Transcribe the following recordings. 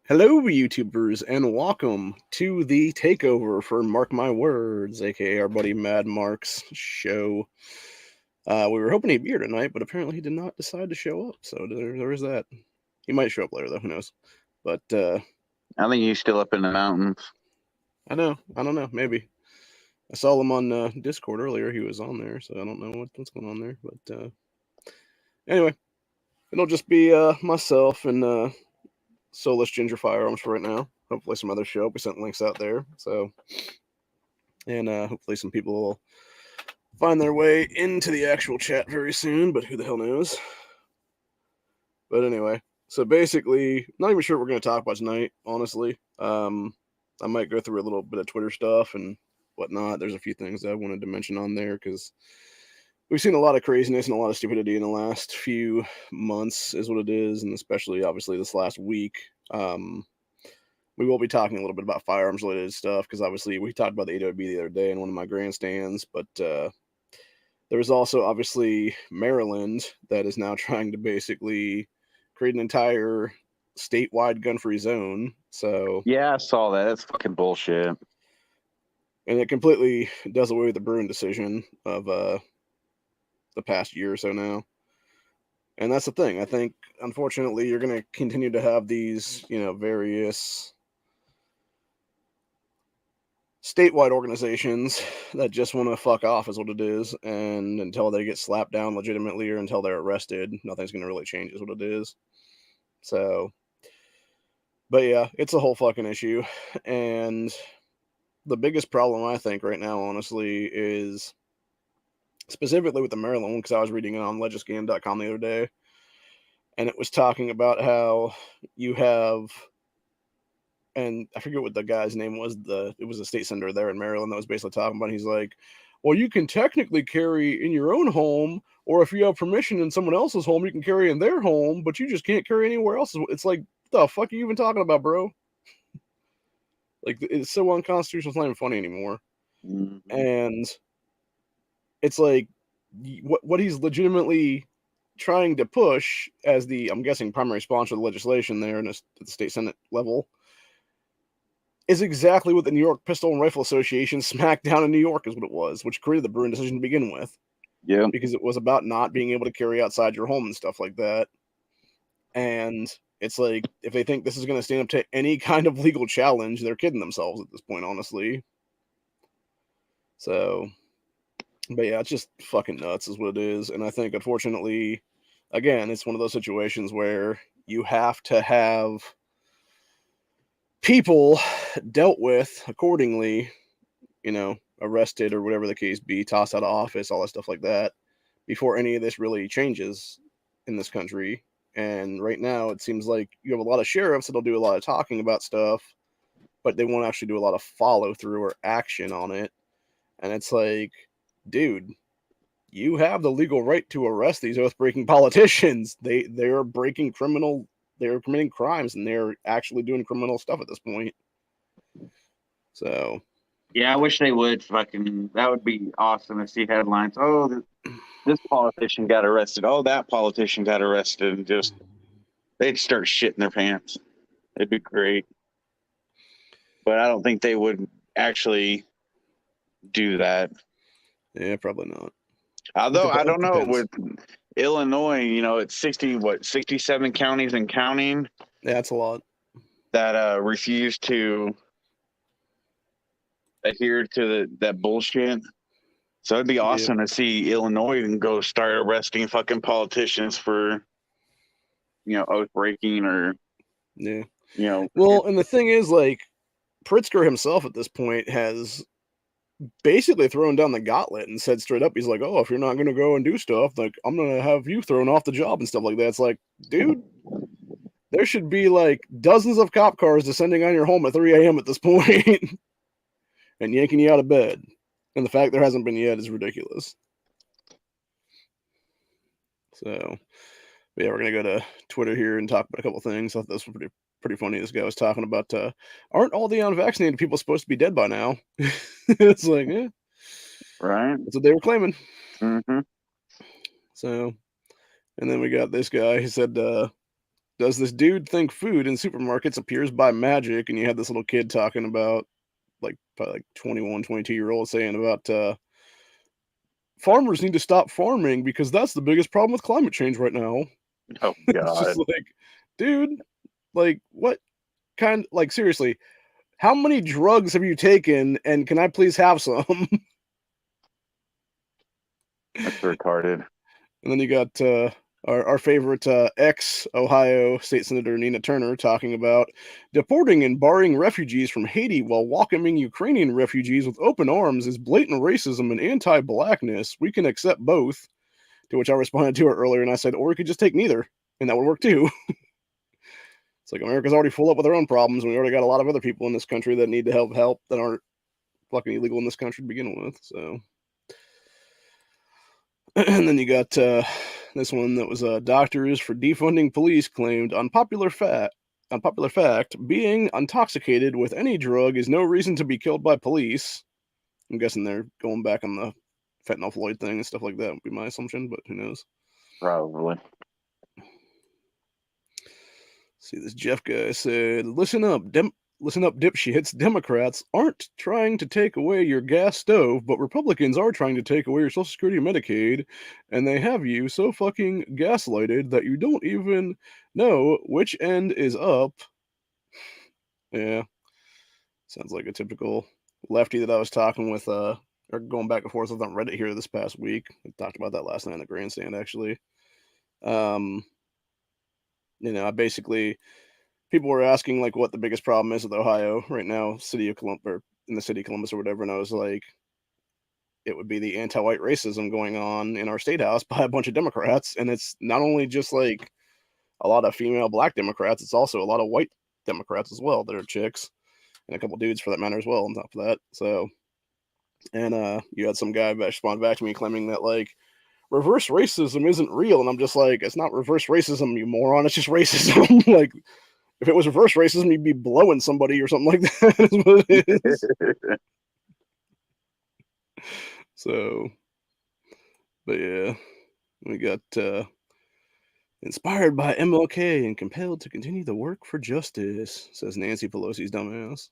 Hello, YouTubers, and welcome to the Takeover for Mark My Words, aka our buddy Mad Mark's show. We were hoping he'd be here tonight, but apparently he did not decide to show up, so there is that. He might show up later, though, who knows. But, I think he's still up in the mountains. I don't know, maybe. I saw him on Discord earlier, he was on there, so I don't know what's going on there, but, anyway. It'll just be, myself and, Soulless Ginger Firearms for right now. Hopefully some others show up. We sent links out there. So, and hopefully some people will find their way into the actual chat very soon, but who the hell knows? But anyway, so basically, not even sure what we're going to talk about tonight, honestly. I might go through a little bit of Twitter stuff and whatnot. There's a few things I wanted to mention on there because we've seen a lot of craziness and a lot of stupidity in the last few months, is what it is, and especially, obviously, this last week. We will be talking a little bit about firearms related stuff because obviously we talked about the AWB the other day in one of my grandstands, but there's also obviously Maryland that is now trying to basically create an entire statewide gun-free zone. So yeah, I saw that. That's fucking bullshit. And it completely does away with the Bruin decision of the past year or so now. And that's the thing. I think, unfortunately, you're going to continue to have these, various statewide organizations that just want to fuck off is what it is, and until they get slapped down legitimately or until they're arrested, nothing's going to really change is what it is. So, but yeah, it's a whole fucking issue, and the biggest problem I think right now, honestly, is specifically with the Maryland one, because I was reading it on legiscan.com the other day, and it was talking about how you have, and I forget what the guy's name was. It was a state senator there in Maryland that was basically talking about. He's like, well, you can technically carry in your own home, or if you have permission in someone else's home, you can carry in their home, but you just can't carry anywhere else. It's like, what the fuck are you even talking about, bro? Like, it's so unconstitutional. It's not even funny anymore. Mm-hmm. And it's like, what he's legitimately trying to push as the, I'm guessing, primary sponsor of the legislation there at the state senate level is exactly what the New York Pistol and Rifle Association smacked down in New York is what it was, which created the Bruin decision to begin with. Yeah. Because it was about not being able to carry outside your home and stuff like that. And it's like, if they think this is going to stand up to any kind of legal challenge, they're kidding themselves at this point, honestly. So, but yeah, it's just fucking nuts is what it is. And I think, unfortunately, again, it's one of those situations where you have to have people dealt with accordingly, arrested or whatever the case be, tossed out of office, all that stuff like that, before any of this really changes in this country. And right now, it seems like you have a lot of sheriffs that'll do a lot of talking about stuff, but they won't actually do a lot of follow through or action on it. And it's like, dude, you have the legal right to arrest these oath breaking politicians. They're they're committing crimes, and they're actually doing criminal stuff at this point. So, yeah, I wish they would fucking. That would be awesome to see headlines. Oh, this politician got arrested. Oh, that politician got arrested, and just they'd start shitting their pants. It'd be great, but I don't think they would actually do that. yeah, probably not. Although I don't know, Depends. with Illinois, it's 67 counties and counting. Yeah, that's a lot. That refuse to adhere to that bullshit. So it'd be awesome to see Illinois and go start arresting fucking politicians for, oath breaking or, Well, and the thing is, like, Pritzker himself at this point has basically thrown down the gauntlet and said straight up, he's like, oh, if you're not going to go and do stuff, like, I'm going to have you thrown off the job and stuff like that. It's like, dude, there should be like dozens of cop cars descending on your home at 3 a.m. at this point and yanking you out of bed. And the fact there hasn't been yet is ridiculous. So, but yeah, we're going to go to Twitter here and talk about a couple things. I thought this was pretty funny. This guy was talking about, aren't all the unvaccinated people supposed to be dead by now? It's like, yeah. Right. That's what they were claiming. Mm-hmm. So, and then we got this guy. He said, does this dude think food in supermarkets appears by magic? And you had this little kid talking about, like, probably like 21, 22-year-old saying about farmers need to stop farming because that's the biggest problem with climate change right now. Oh It's just God. like, dude, like, what kind? Like, seriously, how many drugs have you taken? And can I please have some? That's retarded. And then you got our favorite ex-Ohio State Senator Nina Turner talking about deporting and barring refugees from Haiti while welcoming Ukrainian refugees with open arms is blatant racism and anti-blackness. We can accept both. To which I responded to her earlier, and I said, or we could just take neither, and that would work too. It's like America's already full up with their own problems, and we already got a lot of other people in this country that need to help that aren't fucking illegal in this country to begin with. So, and then you got this one that was doctors for defunding police claimed unpopular fact, being intoxicated with any drug is no reason to be killed by police. I'm guessing they're going back on the fentanyl Floyd thing and stuff like that would be my assumption, but who knows? Probably. See, this Jeff guy said, listen up, dipshits. Democrats aren't trying to take away your gas stove, but Republicans are trying to take away your Social Security and Medicaid, and they have you so fucking gaslighted that you don't even know which end is up. Yeah, sounds like a typical lefty that I was talking with, or going back and forth with on Reddit here this past week. I talked about that last night in the grandstand, actually. I basically, people were asking like what the biggest problem is with Ohio right now, city of Columbus, or in the city of Columbus or whatever, and I was like, it would be the anti-white racism going on in our state house by a bunch of Democrats, and it's not only just like a lot of female black Democrats, it's also a lot of white Democrats as well that are chicks, and a couple dudes for that matter as well on top of that. So, and you had some guy respond back to me claiming that like reverse racism isn't real, and I'm just like, it's not reverse racism, you moron. It's just racism. Like, if it was reverse racism, you'd be blowing somebody or something like that. Is what it is. So, but yeah, we got inspired by MLK and compelled to continue the work for justice, says Nancy Pelosi's dumbass.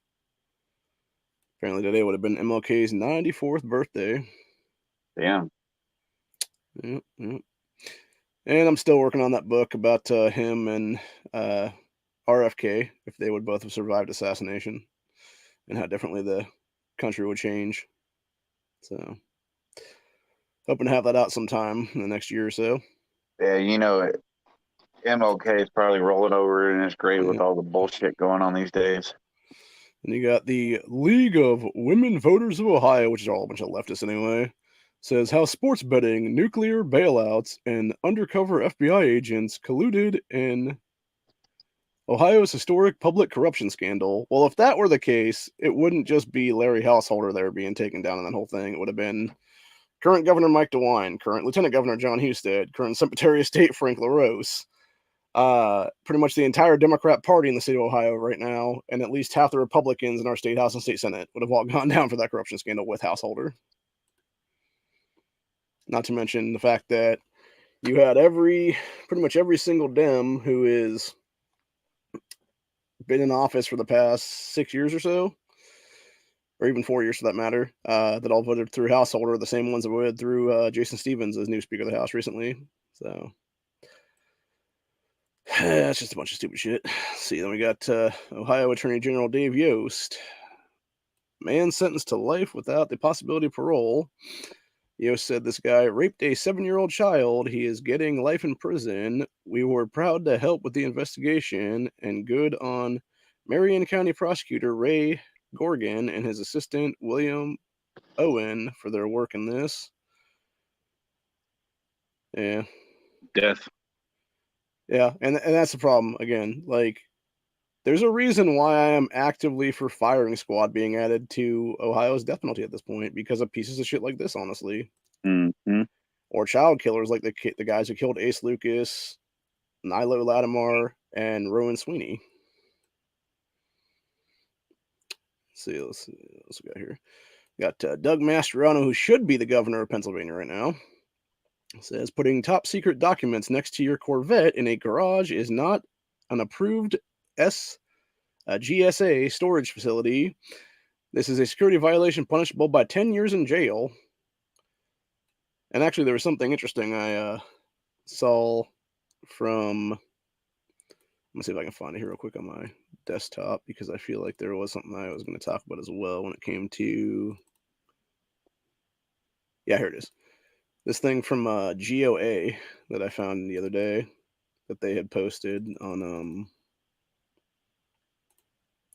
Apparently today would have been MLK's 94th birthday. Damn. Yep. And I'm still working on that book about him and RFK, if they would both have survived assassination, and how differently the country would change. So, hoping to have that out sometime in the next year or so. Yeah, MLK is probably rolling over in his grave with all the bullshit going on these days. And you got the League of Women Voters of Ohio, which is all a bunch of leftists anyway, says how sports betting, nuclear bailouts, and undercover FBI agents colluded in Ohio's historic public corruption scandal. Well, if that were the case, it wouldn't just be Larry Householder there being taken down in that whole thing. It would have been current Governor Mike DeWine, current Lieutenant Governor John Husted, current Secretary of State Frank LaRose, pretty much the entire Democrat Party in the state of Ohio right now, and at least half the Republicans in our state House and state Senate would have all gone down for that corruption scandal with Householder. Not to mention the fact that you had pretty much every single Dem who is been in office for the past 6 years or so, or even 4 years for that matter, that all voted through Householder, the same ones that voted through Jason Stevens as new Speaker of the House recently. So that's just a bunch of stupid shit. Let's see, then we got Ohio Attorney General Dave Yost. Man sentenced to life without the possibility of parole. Yost said this guy raped a 7-year-old child. He is getting life in prison. We were proud to help with the investigation, and good on Marion County Prosecutor Ray Gorgon and his assistant William Owen for their work in this. Yeah. Death. Yeah, and that's the problem again. Like, there's a reason why I am actively for firing squad being added to Ohio's death penalty at this point, because of pieces of shit like this, honestly. Mm-hmm. Or child killers like the guys who killed Ace Lucas, Nilo Lattimore, and Rowan Sweeney. Let's see what else we got here. We got Doug Mastriano, who should be the governor of Pennsylvania right now. It says putting top secret documents next to your Corvette in a garage is not an approved GSA storage facility. This is a security violation punishable by 10 years in jail. And actually, there was something interesting I saw from. Let me see if I can find it here real quick on my desktop, because I feel like there was something I was going to talk about as well when it came to. Yeah, here it is. This thing from GOA that I found the other day that they had posted on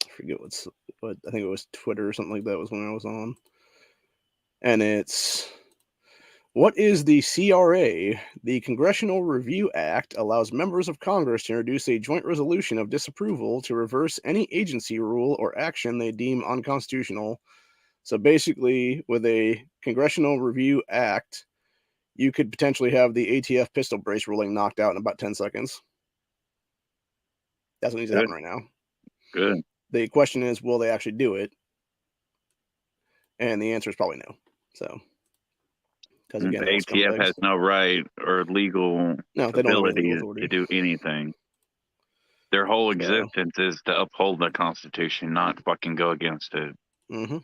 I forget what I think it was Twitter or something like that was when I was on. And it's, what is the CRA? The Congressional Review Act allows members of Congress to introduce a joint resolution of disapproval to reverse any agency rule or action they deem unconstitutional. So basically, with a Congressional Review Act, you could potentially have the ATF pistol brace ruling knocked out in about 10 seconds. That's what needs to happen right now. Good. The question is, will they actually do it? And the answer is probably no. So, because again, the ATF has no right or legal ability to do anything. Their whole existence is to uphold the Constitution, not fucking go against it. Anyway,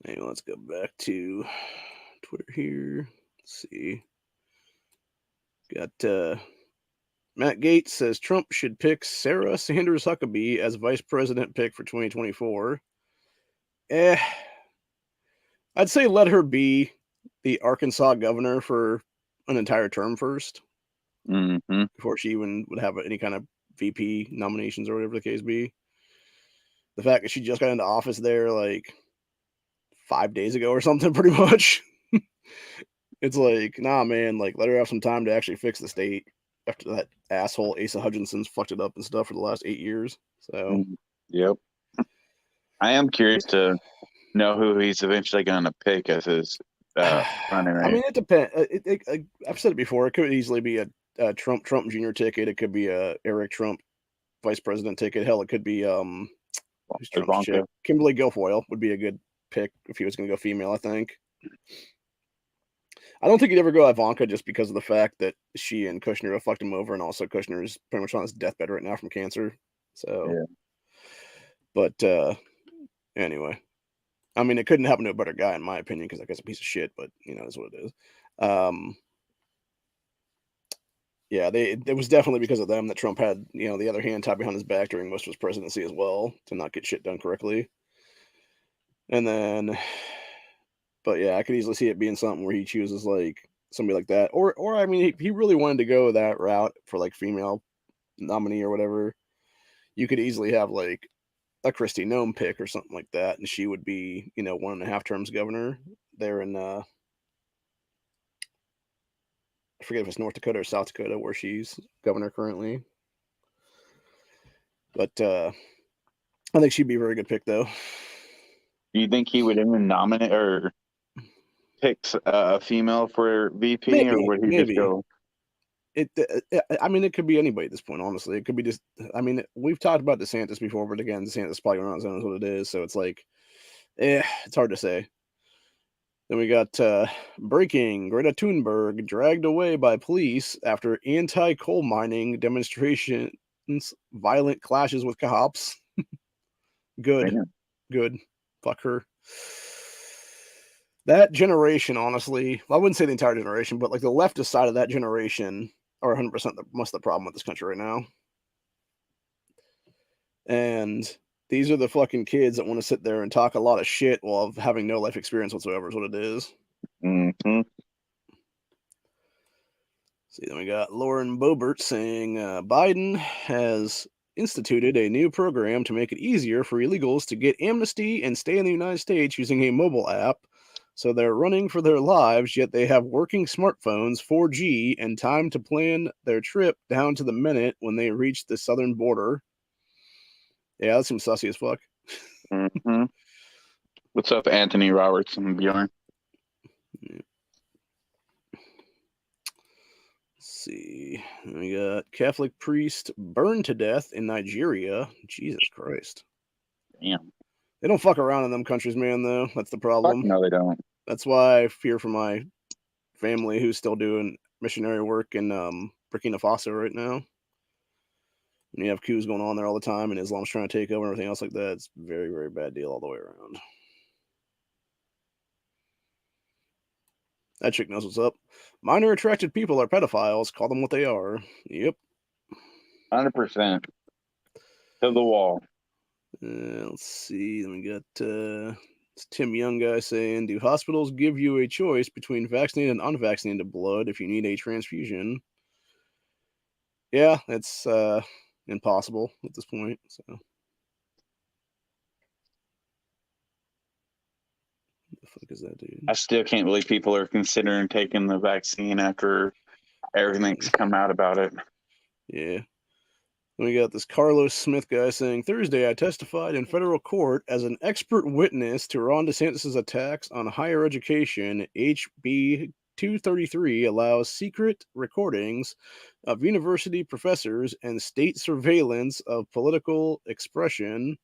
let's go back to Twitter here. Let's see. Got Matt Gaetz says Trump should pick Sarah Sanders Huckabee as vice president pick for 2024. I'd say let her be the Arkansas governor for an entire term first, before she even would have any kind of VP nominations or whatever the case be. The fact that she just got into office there like 5 days ago or something, pretty much. It's like, nah, man, like, let her have some time to actually fix the state after that asshole Asa Hutchinson's fucked it up and stuff for the last 8 years. So, yep. I am curious to know who he's eventually going to pick as his running mate. I mean, it depends. I've said it before. It could easily be a Trump Jr. ticket. It could be a Eric Trump vice president ticket. Hell, it could be who's Trump's chick? Kimberly Guilfoyle would be a good pick if he was going to go female, I think. I don't think he'd ever go Ivanka just because of the fact that she and Kushner have fucked him over, and also Kushner is pretty much on his deathbed right now from cancer. So, yeah. But anyway, I mean, it couldn't happen to a better guy in my opinion, because that guy's a piece of shit. But you know, that's what it is. Yeah, it was definitely because of them that Trump had, you know, the other hand tied behind his back during most of his presidency as well, to not get shit done correctly. And then, but yeah, I could easily see it being something where he chooses like somebody like that, or I mean, he really wanted to go that route for like female nominee or whatever. You could easily have like a Kristi Noem pick or something like that, and she would be, you know, 1.5 terms governor there in I forget if it's North Dakota or South Dakota where she's governor currently. But I think she'd be a very good pick, though. Do you think he would even nominate or pick a female for VP, maybe, or would he just go? I mean, it could be anybody at this point, honestly. It could be just, I mean, we've talked about DeSantis before, but again, DeSantis probably on his own is what it is. So it's like, it's hard to say. Then we got breaking: Greta Thunberg dragged away by police after anti-coal mining demonstrations, violent clashes with cops. Good. Fuck her. That generation, honestly, well, I wouldn't say the entire generation, but like the leftist side of that generation are 100% most of the problem with this country right now. And these are the fucking kids that want to sit there and talk a lot of shit while having no life experience whatsoever is what it is. See, then we got Lauren Boebert saying Biden has instituted a new program to make it easier for illegals to get amnesty and stay in the United States using a mobile app. So they're running for their lives, yet they have working smartphones, 4G, and time to plan their trip down to the minute when they reach the southern border. Yeah, that seems sussy as fuck. What's up, Anthony Roberts and Bjorn? Yeah. Let's see. We got Catholic priest burned to death in Nigeria. Jesus Christ. Damn. They don't fuck around in them countries, man, though. That's the problem. No, they don't. That's why I fear for my family who's still doing missionary work in Burkina Faso right now. And you have coups going on there all the time, and Islam's trying to take over and everything else like that. It's a very, very bad deal all the way around. That chick knows what's up. Minor attracted people are pedophiles. Call them what they are. Yep. 100%. To the wall. Let's see. Then we got it's Tim Young guy saying, do hospitals give you a choice between vaccinated and unvaccinated blood if you need a transfusion? Yeah, it's impossible at this point. So, what the fuck is that, dude? I still can't believe people are considering taking the vaccine after everything's come out about it. Yeah. Then we got this Carlos Smith guy saying, Thursday I testified in federal court as an expert witness to Ron DeSantis' attacks on higher education. HB 233 allows secret recordings of university professors and state surveillance of political expression.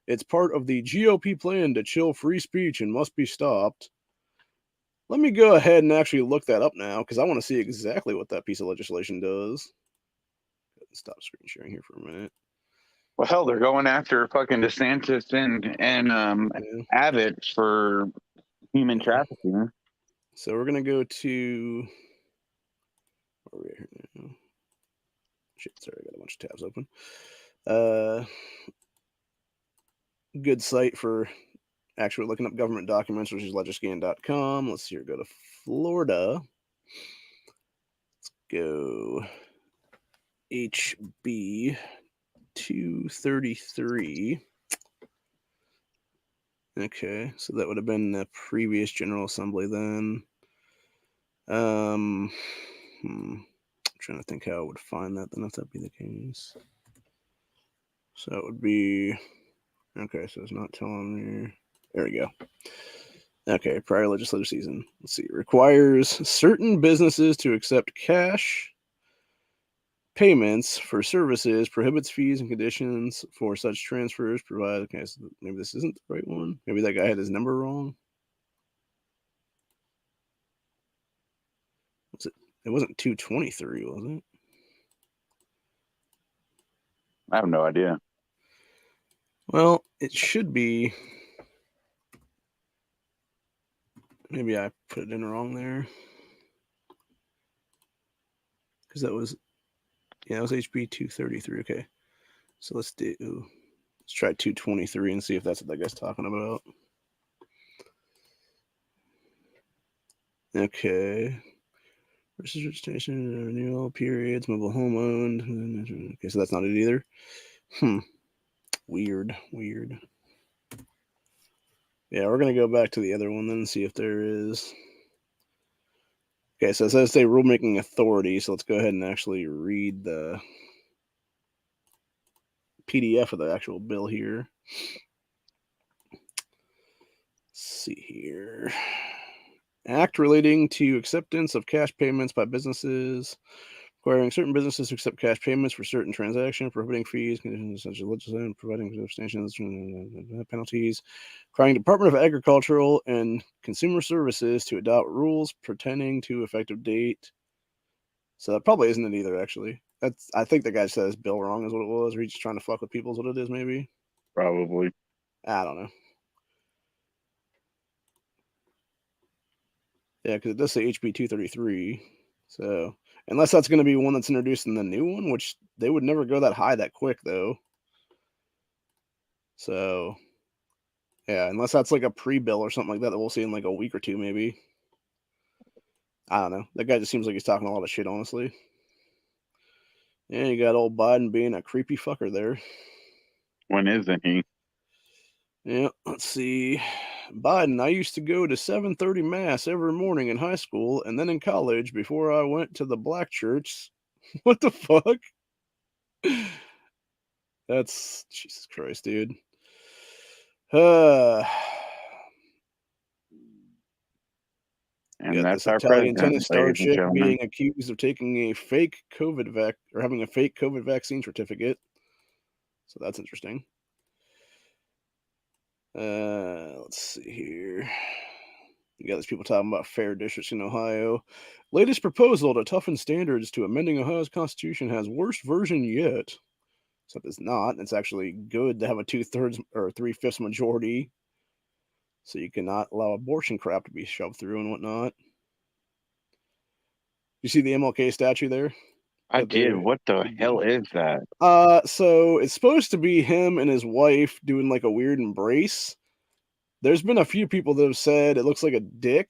It's part of the GOP plan to chill free speech and must be stopped. Let me go ahead and actually look that up now, because I want to see exactly what that piece of legislation does. Stop screen sharing here for a minute. Well, hell, they're going after fucking DeSantis and Abbott for human trafficking. So we're gonna go to. Where are we here now? Shit, sorry, I got a bunch of tabs open. Good site for actually looking up government documents, which is legiscan.com. Let's see here. Go to Florida. Let's go HB 233. Okay, so that would have been the previous General Assembly then. I'm trying to think how I would find that then if that'd be the case. So it would be okay, so it's not telling me. There we go. Okay, prior legislative season. Let's see. Requires certain businesses to accept cash payments for services, prohibits fees and conditions for such transfers, provide. Okay, so maybe this isn't the right one. Maybe that guy had his number wrong. Was it? It wasn't 223, was it? I have no idea. Well, it should be. Maybe I put it in wrong there. Because that was. Yeah, it was HB 233. Okay. So let's try 223 and see if that's what that guy's talking about. Okay. Versus registration, renewal periods, mobile home owned. Okay, so that's not it either. Weird. Yeah, we're gonna go back to the other one then and see if there is. Okay, so it says say rulemaking authority, so let's go ahead and actually read the PDF of the actual bill here. Let's see here. Act relating to acceptance of cash payments by businesses, requiring certain businesses to accept cash payments for certain transactions, prohibiting fees, conditions such as legislation, providing abstentions, penalties, requiring Department of Agricultural and Consumer Services to adopt rules pertaining to effective date. So that probably isn't it either, actually. I think the guy said his bill wrong is what it was, or he's just trying to fuck with people is what it is, maybe. Probably. I don't know. Yeah, because it does say HB 233. So, unless that's going to be one that's introduced in the new one, which they would never go that high that quick, though. So, yeah, unless that's like a pre-bill or something like that we'll see in like a week or two, maybe. I don't know. That guy just seems like he's talking a lot of shit, honestly. Yeah, you got old Biden being a creepy fucker there. When isn't he? Yeah, let's see. Biden, I used to go to 7:30 mass every morning in high school and then in college before I went to the black church. What the fuck? That's Jesus Christ, dude. And Got that's this our Italian president, tennis star ladies and chick gentlemen. being accused of taking a fake COVID or having a fake COVID vaccine certificate. So that's interesting. Let's see here. You got these people talking about fair districts in Ohio. Latest proposal to toughen standards to amending Ohio's constitution has worst version yet. Except it's not. It's actually good to have a 2/3 or 3/5 majority, so you cannot allow abortion crap to be shoved through and whatnot. You see the MLK statue there? I did. What the hell is that? So it's supposed to be him and his wife doing like a weird embrace. There's been a few people that have said it looks like a dick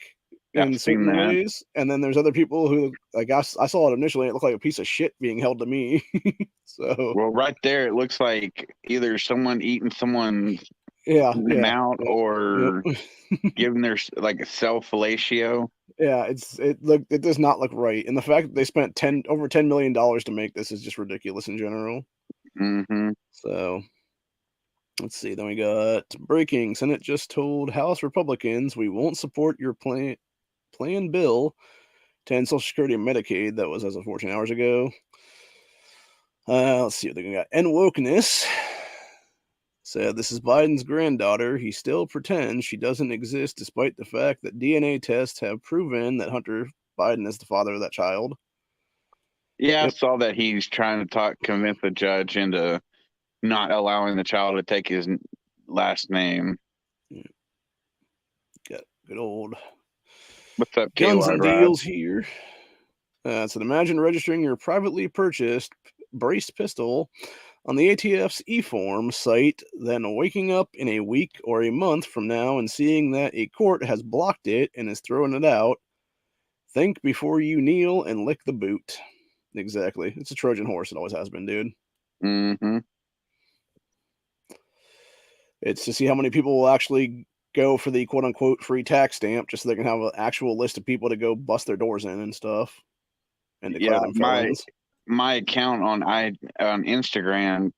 in certain ways, and then there's other people who, like, I saw it initially, it looked like a piece of shit being held to me. So, well, right there, it looks like either someone eating someone's out or giving their like a self fellatio. Yeah, it does not look right, and the fact that they spent over $10 million to make this is just ridiculous in general. Mm-hmm. So, let's see. Then we got breaking. Senate just told House Republicans we won't support your planned bill to end Social Security and Medicaid. That was as of 14 hours ago. Let's see what they got. End wokeness. Said this is Biden's granddaughter. He still pretends she doesn't exist, despite the fact that DNA tests have proven that Hunter Biden is the father of that child. Yeah, I saw that he's trying to convince the judge into not allowing the child to take his last name. Got good old what's up, guns K-Rod and deals here. So imagine registering your privately purchased braced pistol on the ATF's eForm site, then waking up in a week or a month from now and seeing that a court has blocked it and is throwing it out. Think before you kneel and lick the boot. Exactly. It's a Trojan horse. It always has been, dude. Mm-hmm. It's to see how many people will actually go for the quote-unquote free tax stamp just so they can have an actual list of people to go bust their doors in and stuff and declare them felons. My account on Instagram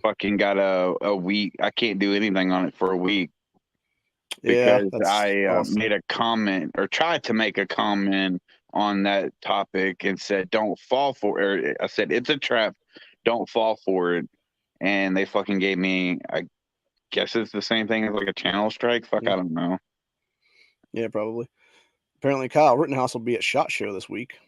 fucking got a week. I can't do anything on it for a week because I made a comment or tried to make a comment on that topic and said, don't fall for it. I said, it's a trap. Don't fall for it. And they fucking gave me, I guess it's the same thing as like a channel strike. Fuck, I don't know. Yeah, probably. Apparently Kyle Rittenhouse will be at SHOT Show this week.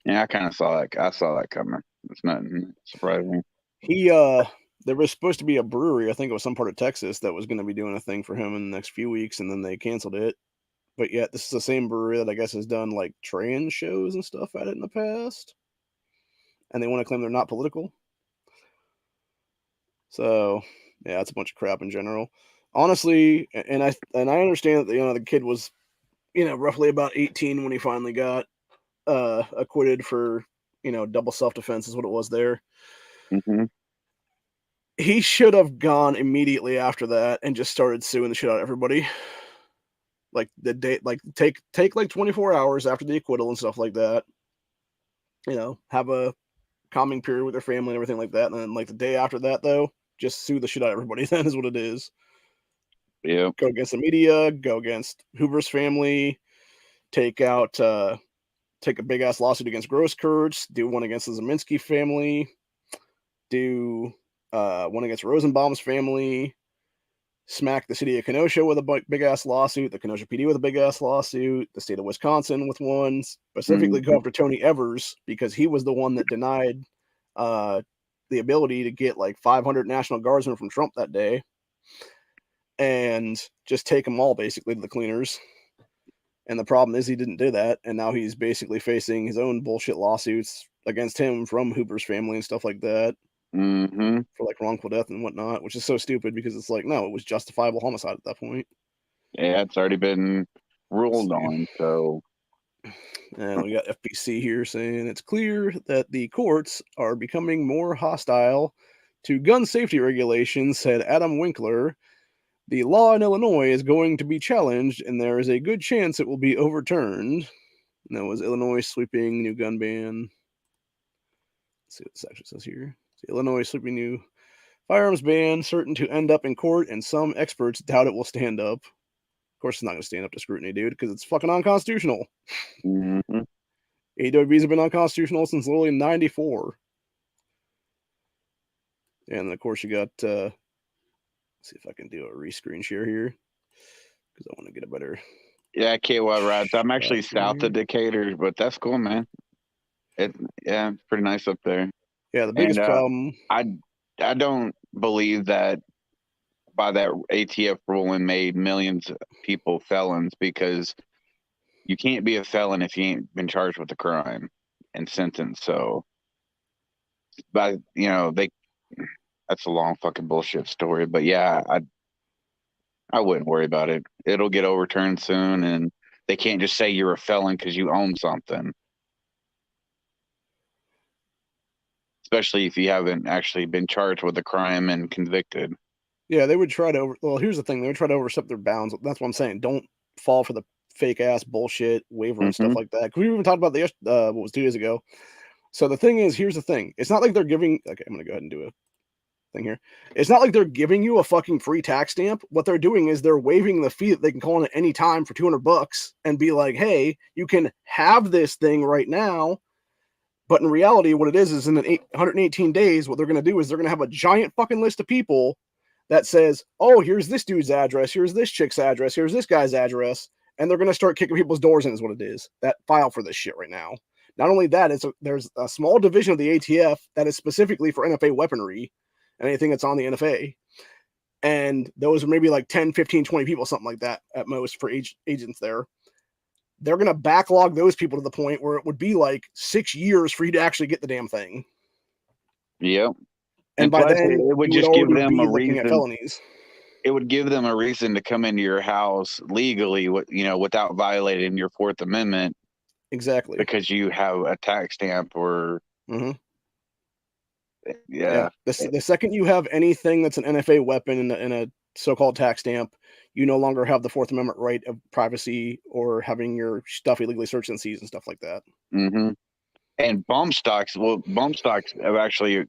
Yeah, I kind of saw that. I saw that coming. It's nothing surprising. There was supposed to be a brewery, I think it was some part of Texas, that was going to be doing a thing for him in the next few weeks, and then they canceled it. But yet, this is the same brewery that I guess has done like trans shows and stuff at it in the past, and they want to claim they're not political. So, yeah, it's a bunch of crap in general. Honestly, and I understand that the kid was, roughly about 18 when he finally got acquitted for double self-defense is what it was there. Mm-hmm. He should have gone immediately after that and just started suing the shit out of everybody. Like the day, like take like 24 hours after the acquittal and stuff like that. Have a calming period with their family and everything like that. And then like the day after that, though, just sue the shit out of everybody. That is what it is. Yeah. Go against the media. Go against Hoover's family. Take a big ass lawsuit against Gross-Kurtz. Do one against the Zeminski family. Do one against Rosenbaum's family. Smack the city of Kenosha with a big ass lawsuit, the Kenosha PD with a big ass lawsuit, the state of Wisconsin with one, specifically go after Tony Evers because he was the one that denied the ability to get like 500 National Guardsmen from Trump that day and just take them all basically to the cleaners. And the problem is he didn't do that, and now he's basically facing his own bullshit lawsuits against him from Hoover's family and stuff like that. Mm-hmm. For like wrongful death and whatnot, which is so stupid because it's like, no, it was justifiable homicide at that point. Yeah, it's already been ruled on. So, and we got FBC here saying it's clear that the courts are becoming more hostile to gun safety regulations, said Adam Winkler. The law in Illinois is going to be challenged, and there is a good chance it will be overturned. And that was Illinois sweeping new gun ban. Let's see what this actually says here. Illinois sweeping new firearms ban certain to end up in court, and some experts doubt it will stand up. Of course, it's not going to stand up to scrutiny, dude, because it's fucking unconstitutional. mm-hmm. AWBs have been unconstitutional since literally 94. And then, of course, you got, let's see if I can do a rescreen share here, because I want to get a better Yeah, KY rides. I'm actually south of Decatur, but that's cool, man. It's pretty nice up there. Yeah, the And biggest problem. I don't believe that by that ATF ruling made millions of people felons, because you can't be a felon if you ain't been charged with a crime and sentenced. So, but that's a long fucking bullshit story. But yeah, I wouldn't worry about it. It'll get overturned soon, and they can't just say you're a felon because you own something, especially if you haven't actually been charged with a crime and convicted. Yeah, they would try to well, here's the thing. They would try to overstep their bounds. That's what I'm saying. Don't fall for the fake ass bullshit waiver and stuff Mm-hmm. like that. 'Cause we even talked about what was 2 days ago. So the thing is, here's the thing. It's not like they're giving. Okay, I'm gonna go ahead and do a thing here. It's not like they're giving you a fucking free tax stamp. What they're doing is they're waiving the fee that they can call in at any time for $200 and be like, hey, you can have this thing right now. But in reality, what it is in 118 days, what they're going to do is they're going to have a giant fucking list of people that says, oh, here's this dude's address, here's this chick's address, here's this guy's address, and they're going to start kicking people's doors in is what it is, that file for this shit right now. Not only that, there's a small division of the ATF that is specifically for NFA weaponry and anything that's on the NFA. And those are maybe like 10, 15, 20 people, something like that at most for agents there. They're going to backlog those people to the point where it would be like 6 years for you to actually get the damn thing. Yep. And by plus, then, it would you would just give already them be a looking at reason. felonies. It would give them a reason to come into your house legally, without violating your Fourth Amendment. Exactly. Because you have a tax stamp or. Mm-hmm. Yeah. The second you have anything that's an NFA weapon in a so-called tax stamp, you no longer have the Fourth Amendment right of privacy or having your stuff illegally searched and seized and stuff like that. Mm-hmm. And bump stocks have actually,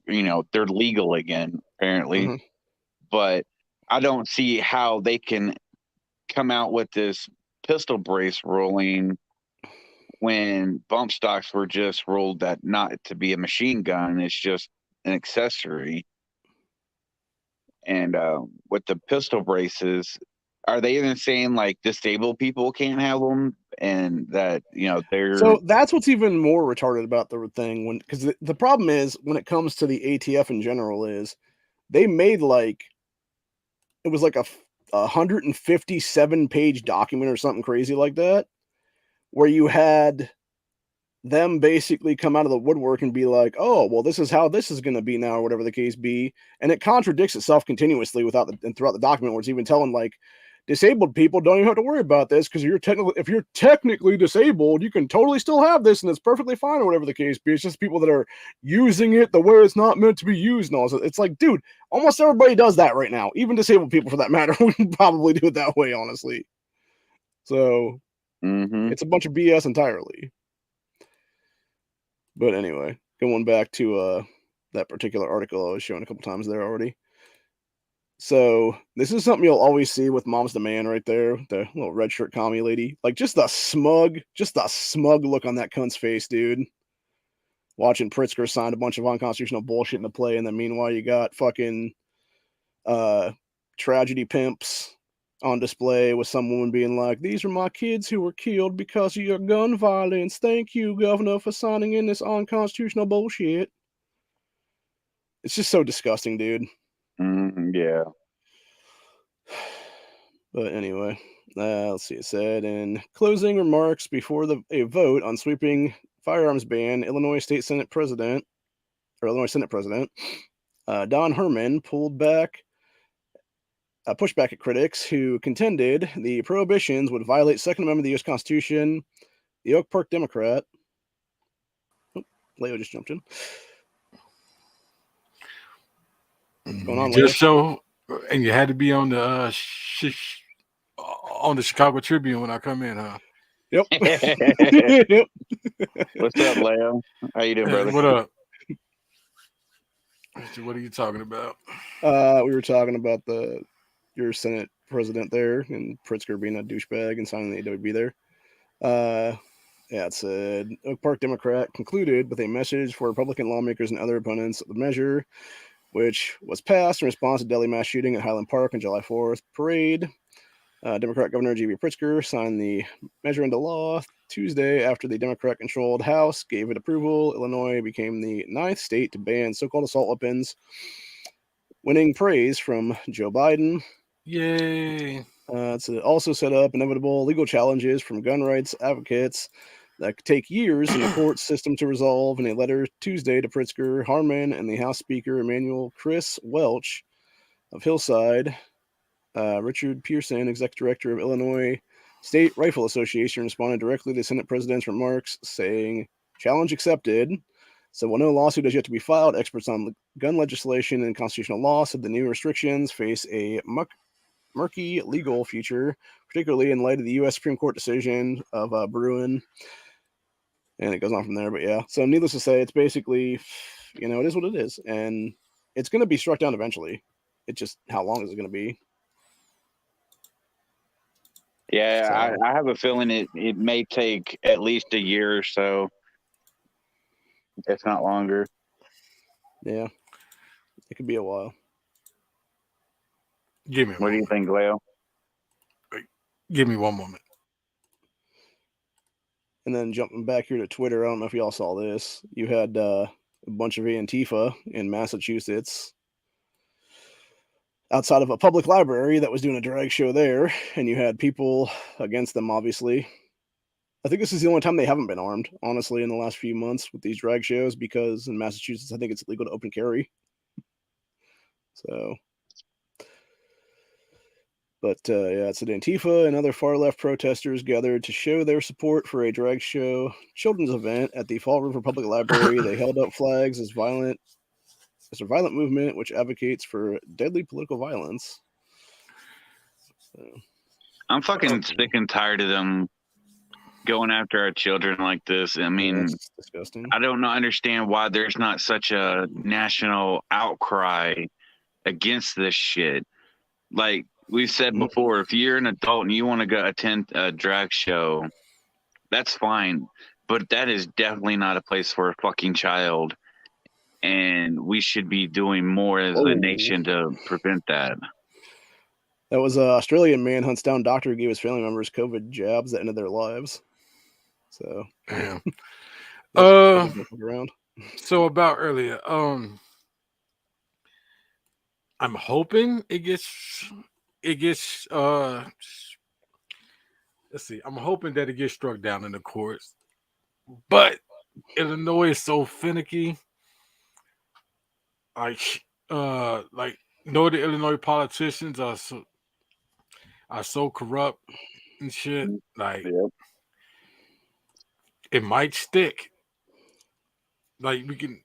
they're legal again, apparently. Mm-hmm. But I don't see how they can come out with this pistol brace ruling when bump stocks were just ruled that not to be a machine gun. It's just an accessory. And with the pistol braces, are they even saying like disabled people can't have them, and that they're So that's what's even more retarded about the thing, because the problem is when it comes to the ATF in general is they made it was like a 157-page document or something crazy like that, where you had them basically come out of the woodwork and be like, oh, well, this is how this is going to be now, or whatever the case be. And it contradicts itself continuously and throughout the document, where it's even telling disabled people don't even have to worry about this because if you're technically disabled, you can totally still have this and it's perfectly fine, or whatever the case be. It's just people that are using it the way it's not meant to be used and all. So it's like, dude, almost everybody does that right now. Even disabled people, for that matter, would probably do it that way, honestly. So It's a bunch of BS entirely. But anyway, going back to that particular article I was showing a couple times there already. So this is something you'll always see with Mom's the Man right there, the little red shirt commie lady. Just the smug look on that cunt's face, dude. Watching Pritzker sign a bunch of unconstitutional bullshit into play, and then meanwhile you got fucking tragedy pimps on display with some woman being like, these are my kids who were killed because of your gun violence. Thank you, Governor, for signing in this unconstitutional bullshit. It's just so disgusting, dude. Yeah. But anyway, let's see. It said in closing remarks before a vote on sweeping firearms ban, Illinois Senate President Don Herman pushed back at critics who contended the prohibitions would violate Second Amendment of the U.S. Constitution. The Oak Park Democrat, Leo just jumped in. What's going on, Leo? Just so, and you had to be on the Chicago Tribune when I come in, huh? Yep. Yep. What's up, Leo? How you doing, brother? What up? What are you talking about? We were talking about your Senate president there and Pritzker being a douchebag and signing the AWB there. Yeah, it said Oak Park Democrat concluded with a message for Republican lawmakers and other opponents of the measure, which was passed in response to Delhi mass shooting at Highland Park on July 4th parade. Democrat Governor J.B. Pritzker signed the measure into law Tuesday after the Democrat-controlled House gave it approval. Illinois became the 9th state to ban so-called assault weapons, winning praise from Joe Biden. Yay. It's also set up inevitable legal challenges from gun rights advocates that could take years in the court system to resolve. In a letter Tuesday to Pritzker, Harman, and the House Speaker Emanuel Chris Welch of Hillside, Richard Pearson, Executive Director of Illinois State Rifle Association, responded directly to Senate President's remarks, saying, "Challenge accepted." So while no lawsuit has yet to be filed, experts on gun legislation and constitutional law said the new restrictions face a murky legal future, particularly in light of the U.S. Supreme Court decision of Bruin. And it goes on from there, but yeah. So needless to say, it's basically, it is what it is. And it's going to be struck down eventually. It's just, how long is it going to be? Yeah, so, I have a feeling it may take at least a year or so, if not longer. Yeah, it could be a while. Give me. What do you think, Leo? Give me one moment. And then jumping back here to Twitter, I don't know if y'all saw this. You had a bunch of Antifa in Massachusetts outside of a public library that was doing a drag show there, and you had people against them, obviously. I think this is the only time they haven't been armed, honestly, in the last few months with these drag shows, because in Massachusetts, I think it's illegal to open carry. So, but yeah, it's an Antifa and other far-left protesters gathered to show their support for a drag show children's event at the Fall River Public Library. They held up flags as a violent movement which advocates for deadly political violence. So, I'm fucking sick and tired of them going after our children like this. I mean, that's disgusting. I don't understand why there's not such a national outcry against this shit. Like we've said before, if you're an adult and you want to go attend a drag show, that's fine. But that is definitely not a place for a fucking child. And we should be doing more as a nation to prevent that. That was an Australian man hunts down doctor who gave his family members COVID jabs that ended their lives. So, yeah. Around. So about earlier, I'm hoping it gets let's see, I'm hoping that it gets struck down in the courts, but Illinois is so finicky. Like the Illinois politicians are so corrupt and shit. Like, it might stick. Like, we can,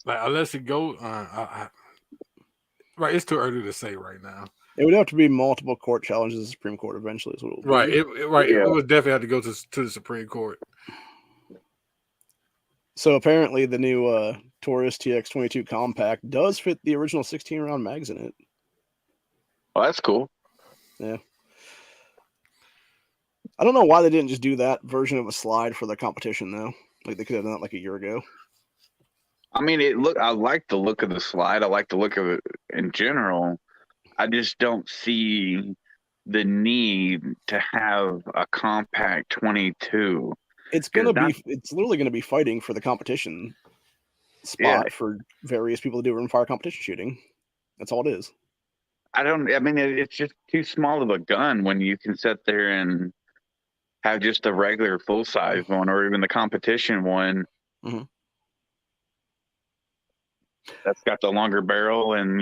like, unless it goes, right? It's too early to say right now. It would have to be multiple court challenges to the Supreme Court eventually. Is what it right. Be. It would definitely have to go to the Supreme Court. So apparently, the new Taurus TX22 compact does fit the original 16-round mags in it. Oh, that's cool. Yeah. I don't know why they didn't just do that version of a slide for the competition, though. Like, they could have done that like a year ago. I mean, I like the look of the slide. I like the look of it in general. I just don't see the need to have a compact 22. It's literally gonna be fighting for the competition spot for various people to do rimfire competition shooting. That's all it is. It's just too small of a gun when you can sit there and have just a regular full size one, or even the competition one. Mm-hmm. That's got the longer barrel, and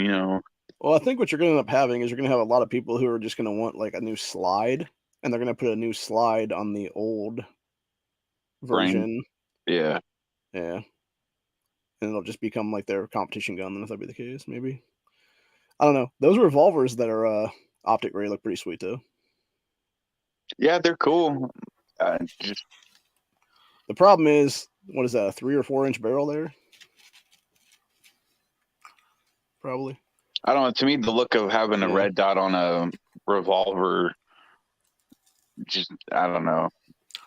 Well, I think what you're going to end up having is you're going to have a lot of people who are just going to want like a new slide, and they're going to put a new slide on the old version. Yeah. And it'll just become like their competition gun. Then if that'd be the case, maybe. I don't know. Those revolvers that are optic ray look pretty sweet too. Yeah, they're cool. The problem is, what is that? A 3 or 4 inch barrel there? Probably. I don't know. To me, the look of having a red dot on a revolver, I don't know.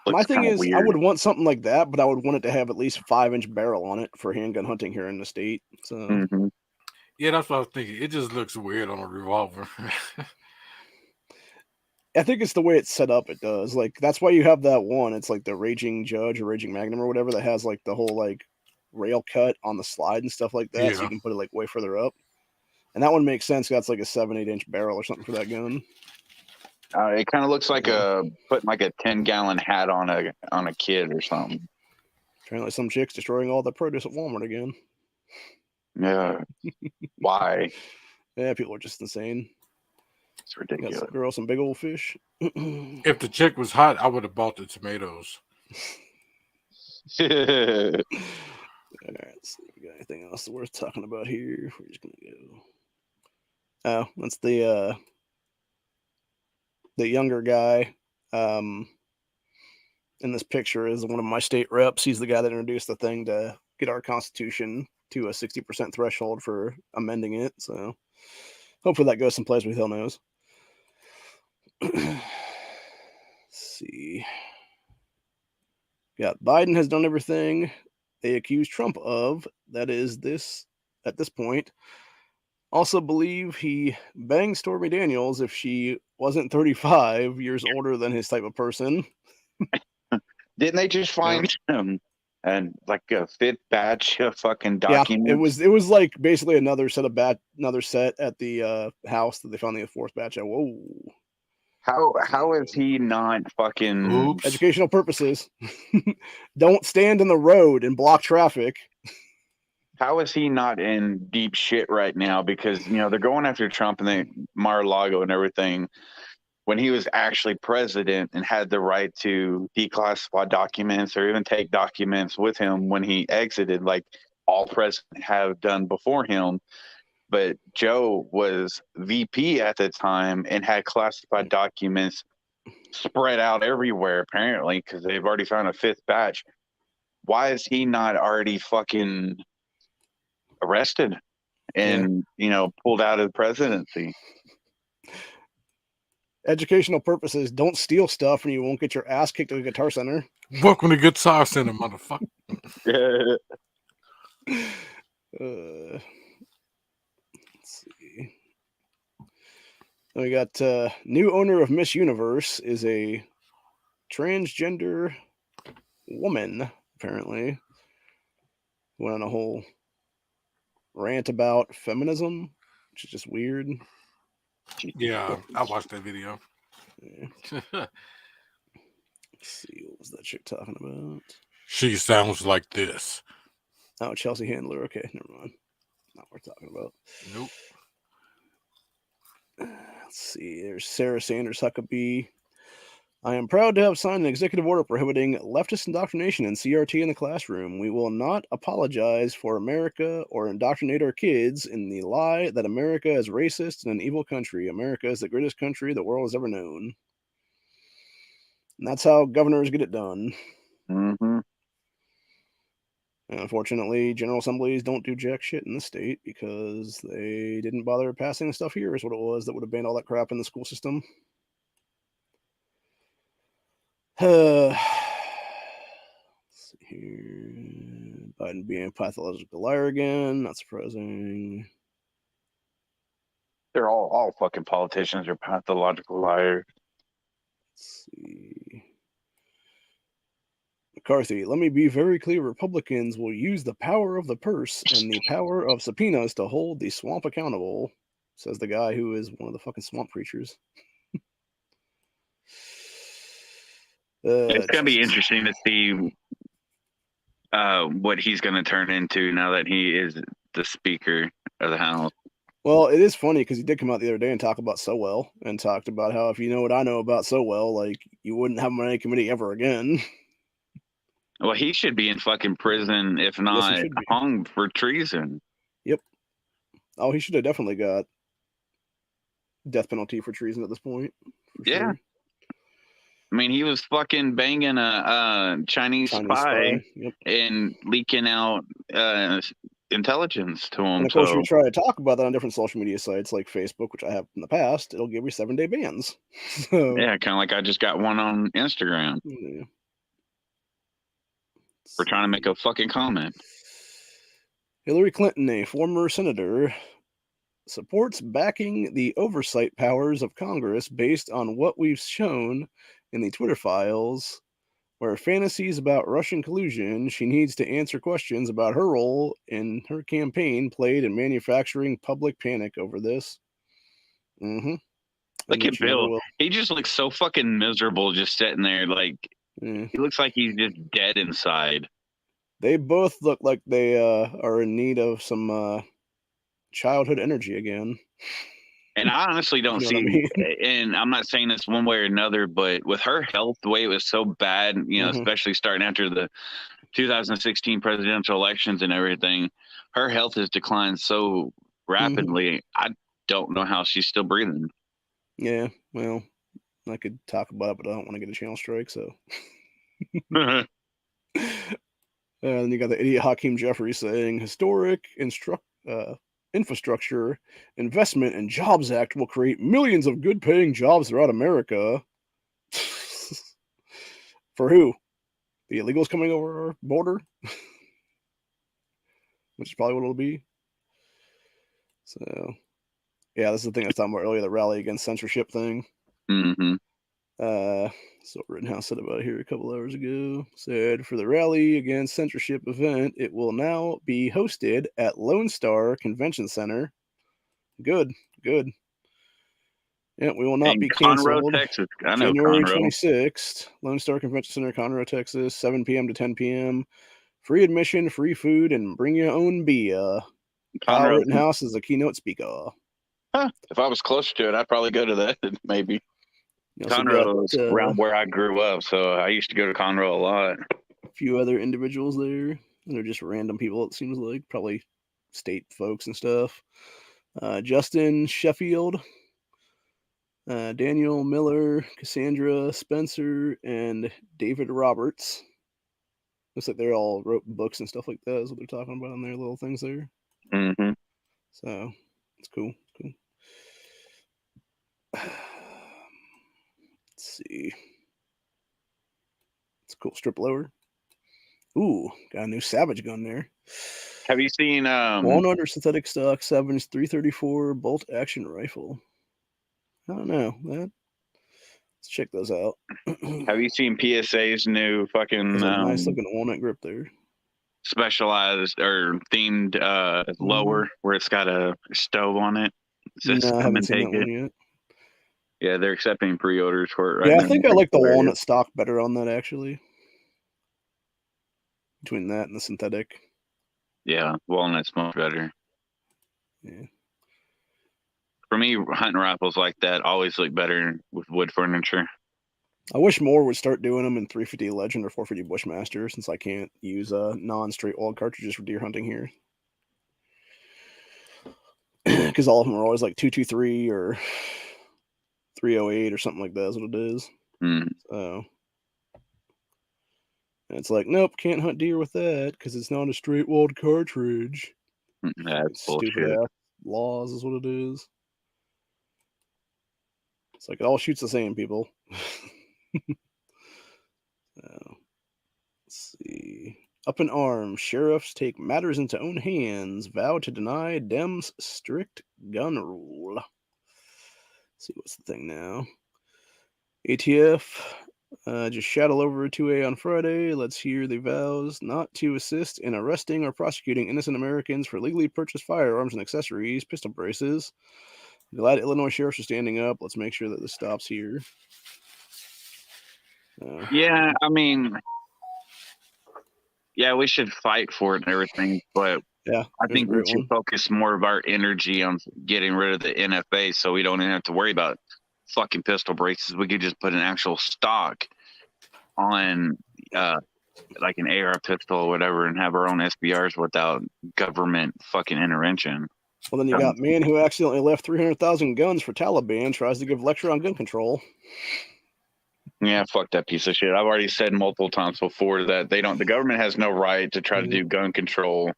My thing is, weird. I would want something like that, but I would want it to have at least 5-inch barrel on it for handgun hunting here in the state. So, yeah, that's what I was thinking. It just looks weird on a revolver. I think it's the way it's set up. It does. Like that's why you have that one. It's like the Raging Judge or Raging Magnum or whatever that has like the whole like rail cut on the slide and stuff like that. So Yeah. you can put it like way further up. And that one makes sense. That's like a 7-8 inch barrel or something for that gun. It kind of looks like Yeah. putting like a 10-gallon hat on a kid or something. Apparently, some chicks destroying all the produce at Walmart again. Yeah. Why? Yeah, people are just insane. It's Got ridiculous. some girl, some big old fish. If the chick was hot, I would have bought the tomatoes. All right, let's see if we got anything else worth talking about here. We're just gonna go. Oh, that's the younger guy. In this picture is one of my state reps. He's the guy that introduced the thing to get our Constitution to a 60% threshold for amending it. So hopefully that goes someplace with hell knows. Let's see. Yeah, Biden has done everything they accuse Trump of. That is this at this point. Also believe he banged Stormy Daniels if she wasn't 35 years older than his type of person. Didn't they just find him and like a fifth batch of fucking documents? Yeah, it was like basically another set at the house that they found the fourth batch at. Whoa. How is he not fucking Oops. Educational purposes. Don't stand in the road and block traffic. How is he not in deep shit right now? Because they're going after Trump and Mar-a-Lago and everything. When he was actually president and had the right to declassify documents or even take documents with him when he exited, like all presidents have done before him. But Joe was VP at the time and had classified documents spread out everywhere, apparently, because they've already found a fifth batch. Why is he not already fucking arrested and, pulled out of the presidency? Educational purposes, don't steal stuff and you won't get your ass kicked at the Guitar Center. Welcome to Guitar Center, motherfucker. Let's see. We got new owner of Miss Universe is a transgender woman, apparently. Went on a whole rant about feminism, which is just weird. Yeah, I watched that video. Yeah. Let's see, what was that chick talking about? She sounds like this. Oh, Chelsea Handler. Okay, never mind. Not worth talking about. Nope. Let's see. There's Sarah Sanders Huckabee. I am proud to have signed an executive order prohibiting leftist indoctrination and CRT in the classroom. We will not apologize for America or indoctrinate our kids in the lie that America is racist and an evil country. America is the greatest country the world has ever known. And that's how governors get it done. Mm-hmm. And unfortunately, General Assemblies don't do jack shit in this state because they didn't bother passing the stuff here is what it was that would have banned all that crap in the school system. Let's see here. Biden being a pathological liar again. Not surprising. They're all fucking politicians are pathological liars. Let's see. McCarthy, let me be very clear. Republicans will use the power of the purse and the power of subpoenas to hold the swamp accountable, says the guy who is one of the fucking swamp preachers. It's going to be interesting to see what he's going to turn into now that he is the Speaker of the House. Well, it is funny because he did come out the other day and talk about Sowell and talked about how if you know what I know about Sowell, like you wouldn't have him on any committee ever again. Well, he should be in fucking prison, if not hung for treason. Yep. Oh, he should have definitely got death penalty for treason at this point. Yeah. Sure. I mean, he was fucking banging a Chinese spy. Yep. And leaking out intelligence to him. And of course, if you try to talk about that on different social media sites like Facebook, which I have in the past, it'll give you 7-day bans. So, yeah, kind of like I just got one on Instagram. Yeah. For trying to make a fucking comment. Hillary Clinton, a former senator, supports backing the oversight powers of Congress based on what we've shown in the Twitter files, where fantasies about Russian collusion, she needs to answer questions about her role in her campaign played in manufacturing public panic over this. Mm-hmm. Look at Bill. He just looks so fucking miserable just sitting there. Like, he looks like he's just dead inside. They both look like they are in need of some childhood energy again. And I honestly don't You know see, what I mean? and I'm not saying this one way or another, but with her health, the way it was so bad, you know, especially starting after the 2016 presidential elections and everything, her health has declined so rapidly. I don't know how she's still breathing. Yeah, well, I could talk about it, but I don't want to get a channel strike, so. And you got the idiot Hakeem Jeffries saying, historic infrastructure investment and jobs act will create millions of good paying jobs throughout America. For who? The illegals coming over our border? Which is probably what it'll be. So, yeah, this is the thing I was talking about earlier, the rally against censorship thing. So Rittenhouse said about it here a couple hours ago. Said, for the rally against censorship event, it will now be hosted at Lone Star Convention Center. Good. Yeah, we will not be canceled. Conroe, Texas. I know January Conroe. 26th, Lone Star Convention Center, Conroe, Texas, 7 p.m. to 10 p.m. Free admission, free food, and bring your own beer. Kyle Rittenhouse is the keynote speaker. Huh. If I was closer to it, I'd probably go to that, maybe. Conroe is around where I grew up, so I used to go to Conroe a lot. A few other individuals there, and they're just random people, it seems like, probably state folks and stuff. Justin Sheffield, Daniel Miller, Cassandra Spencer, and David Roberts. Looks like they all wrote books and stuff like that, is what they're talking about in their little things there. So, it's cool. Let's see. It's a cool strip lower. Ooh, got a new Savage gun there. Have you seen Walnut or synthetic stock Savage 334 bolt action rifle? I don't know. Let's check those out. Have you seen PSA's new fucking nice looking walnut grip there? Specialized or themed lower where it's got a stove on it. No, I haven't seen that one yet. Yeah, they're accepting pre-orders for it right now. now. I think I like the walnut stock better on that, actually. Between that and the synthetic. Yeah, walnut's much better. Yeah. For me, hunting rifles like that always look better with wood furniture. I wish more would start doing them in 350 Legend or 450 Bushmaster, since I can't use non-straight walled cartridges for deer hunting here. Because all of them are always like 223 or 308 or something like that is what it is. So and it's like, nope, can't hunt deer with that because it's not a straight walled cartridge. That's bullshit. Stupid ass laws is what it is. It's like it all shoots the same, people. Let's see. Up in arms, sheriffs take matters into own hands, vow to deny Dems' strict gun rule. Let's see what's the thing now. ATF just shot all over 2A on Friday. Let's hear the vows not to assist in arresting or prosecuting innocent Americans for legally purchased firearms and accessories, pistol braces. Glad Illinois sheriffs are standing up. Let's make sure that this stops here. Yeah, I mean, yeah, we should fight for it and everything, but yeah, I think we should focus more of our energy on getting rid of the NFA so we don't even have to worry about fucking pistol braces. We could just put an actual stock on like an AR pistol or whatever and have our own SBRs without government fucking intervention. Well, then you got man who accidentally left 300,000 guns for Taliban tries to give lecture on gun control. Yeah, fuck that piece of shit. I've already said multiple times before that the government has no right to try to do gun control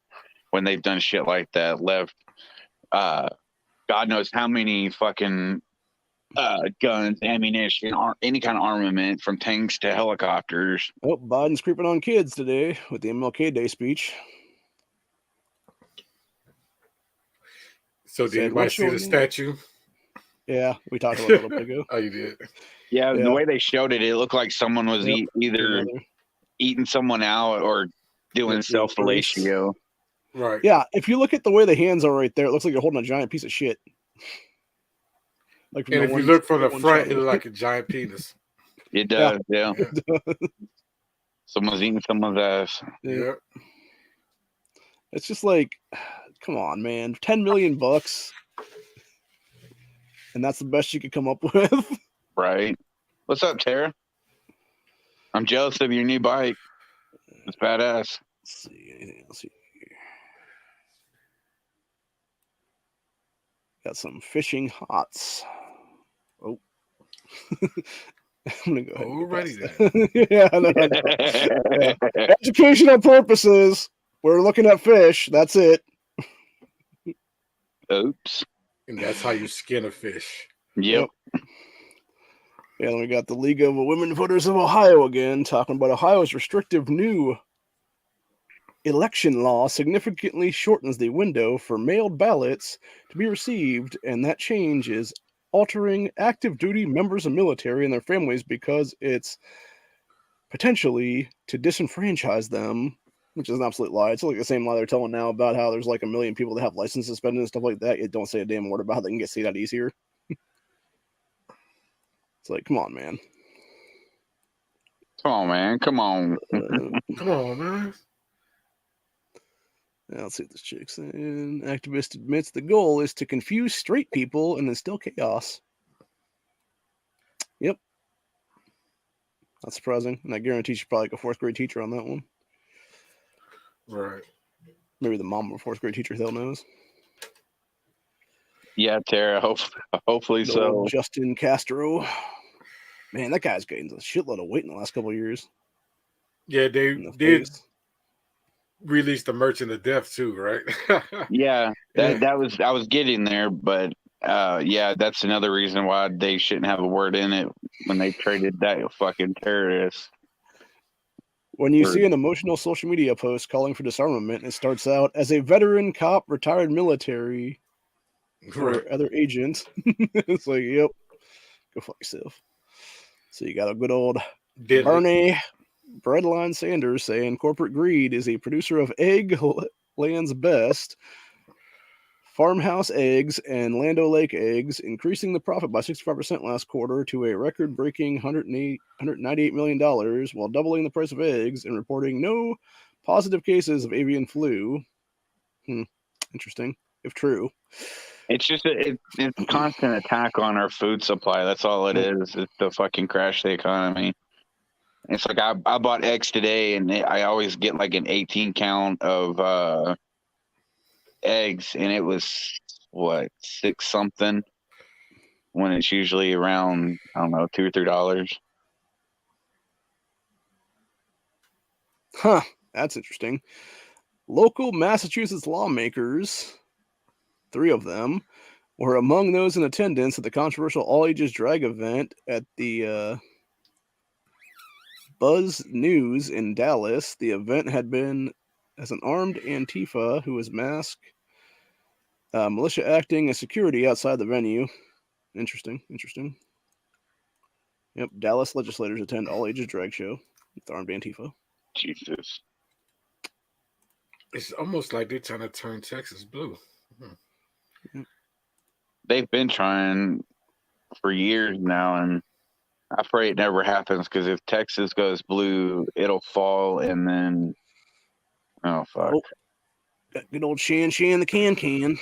when they've done shit like that. Left, God knows how many fucking guns, ammunition, any kind of armament from tanks to helicopters. Oh, Biden's creeping on kids today with the MLK Day speech. So did anybody see the statue? Yeah, we talked about it a little bit ago. Oh, you did? Yeah, the way they showed it, it looked like someone was either eating someone out or doing self-fellatio. Right. Yeah, if you look at the way the hands are right there, it looks like you're holding a giant piece of shit. Like, and if you look from the front, it looks like a giant penis. It does, yeah. Someone's eating someone's ass. Yeah. It's just like, come on, man. $10 million, and that's the best you could come up with. Right. What's up, Tara? I'm jealous of your new bike. It's badass. Let's see anything else here. Got some fishing hots. Oh. I'm gonna go ahead. Alrighty then. Yeah. Educational purposes. We're looking at fish. That's it. Oops. And that's how you skin a fish. Yep. Yeah, then we got the League of Women Voters of Ohio again, talking about Ohio's restrictive new election law significantly shortens the window for mailed ballots to be received, and that change is altering active duty members of military and their families because it's potentially to disenfranchise them, which is an absolute lie. It's like the same lie they're telling now about how there's like 1 million people that have licenses suspended and stuff like that. You don't say a damn word about how they can get state IDs here. It's like, come on, man. Come on, man. Come on. Come on, man. Let's see what this chick's saying. Activist admits the goal is to confuse straight people and instill chaos. Yep. Not surprising. And I guarantee she's probably like a 4th grade teacher on that one. Right. Maybe the mom of a 4th grade teacher, hell knows. Yeah, Tara. Hopefully so. Justin Castro. Man, that guy's gained a shitload of weight in the last couple of years. Yeah, they did release the Merchant of Death too, right? Yeah, that was I was getting there, but yeah, that's another reason why they shouldn't have a word in it when they traded that fucking terrorist. When you see an emotional social media post calling for disarmament, it starts out as a veteran cop, retired military, or other agent. It's like, yep, go fuck yourself. So you got a good old Bernie Breadline Sanders saying corporate greed is a producer of egg land's best, farmhouse eggs, and Land O'Lake eggs, increasing the profit by 65% last quarter to a record-breaking $198 million, while doubling the price of eggs and reporting no positive cases of avian flu. Interesting, if true. It's just it's a constant attack on our food supply. That's all it is. It's to fucking crash the economy. It's like I bought eggs today, and I always get like an 18 count of eggs, and it was what, 6 something, when it's usually around, I don't know, $2 or $3. Huh, that's interesting. Local Massachusetts lawmakers, 3 of them, were among those in attendance at the controversial all-ages drag event at the Buzz News in Dallas. The event had been as an armed Antifa who was masked, militia acting as security outside the venue. Interesting. Yep, Dallas legislators attend all-ages drag show with armed Antifa. Jesus. It's almost like they're trying to turn Texas blue. They've been trying for years now, and I pray it never happens, because if Texas goes blue, it'll fall, and then, oh, fuck. Oh, got good old Shan the can.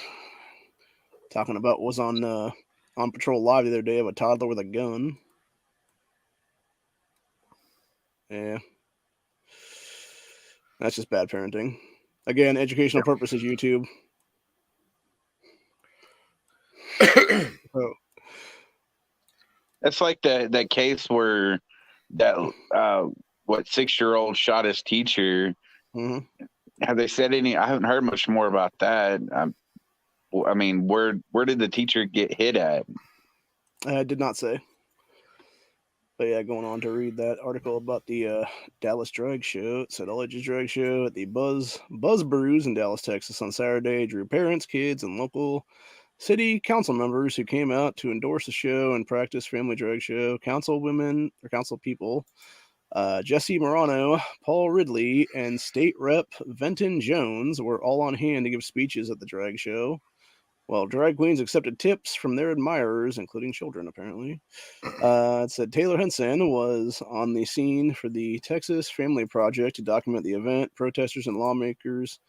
Talking about was on patrol live the other day of a toddler with a gun. Yeah. That's just bad parenting. Again, educational purposes, YouTube. Oh. It's like that case where that 6-year-old shot his teacher. Mm-hmm. Have they said any? I haven't heard much more about that. I mean, where did the teacher get hit at? I did not say. But yeah, going on to read that article about the Dallas drag show. It said all-ages drag show at the Buzz Brews in Dallas, Texas on Saturday drew parents, kids, and local city council members who came out to endorse the show and practice family drag show, council people, Jesse Morano, Paul Ridley, and State Rep Venton Jones were all on hand to give speeches at the drag show, while drag queens accepted tips from their admirers, including children, apparently. It said Taylor Henson was on the scene for the Texas Family Project to document the event. Protesters and lawmakers'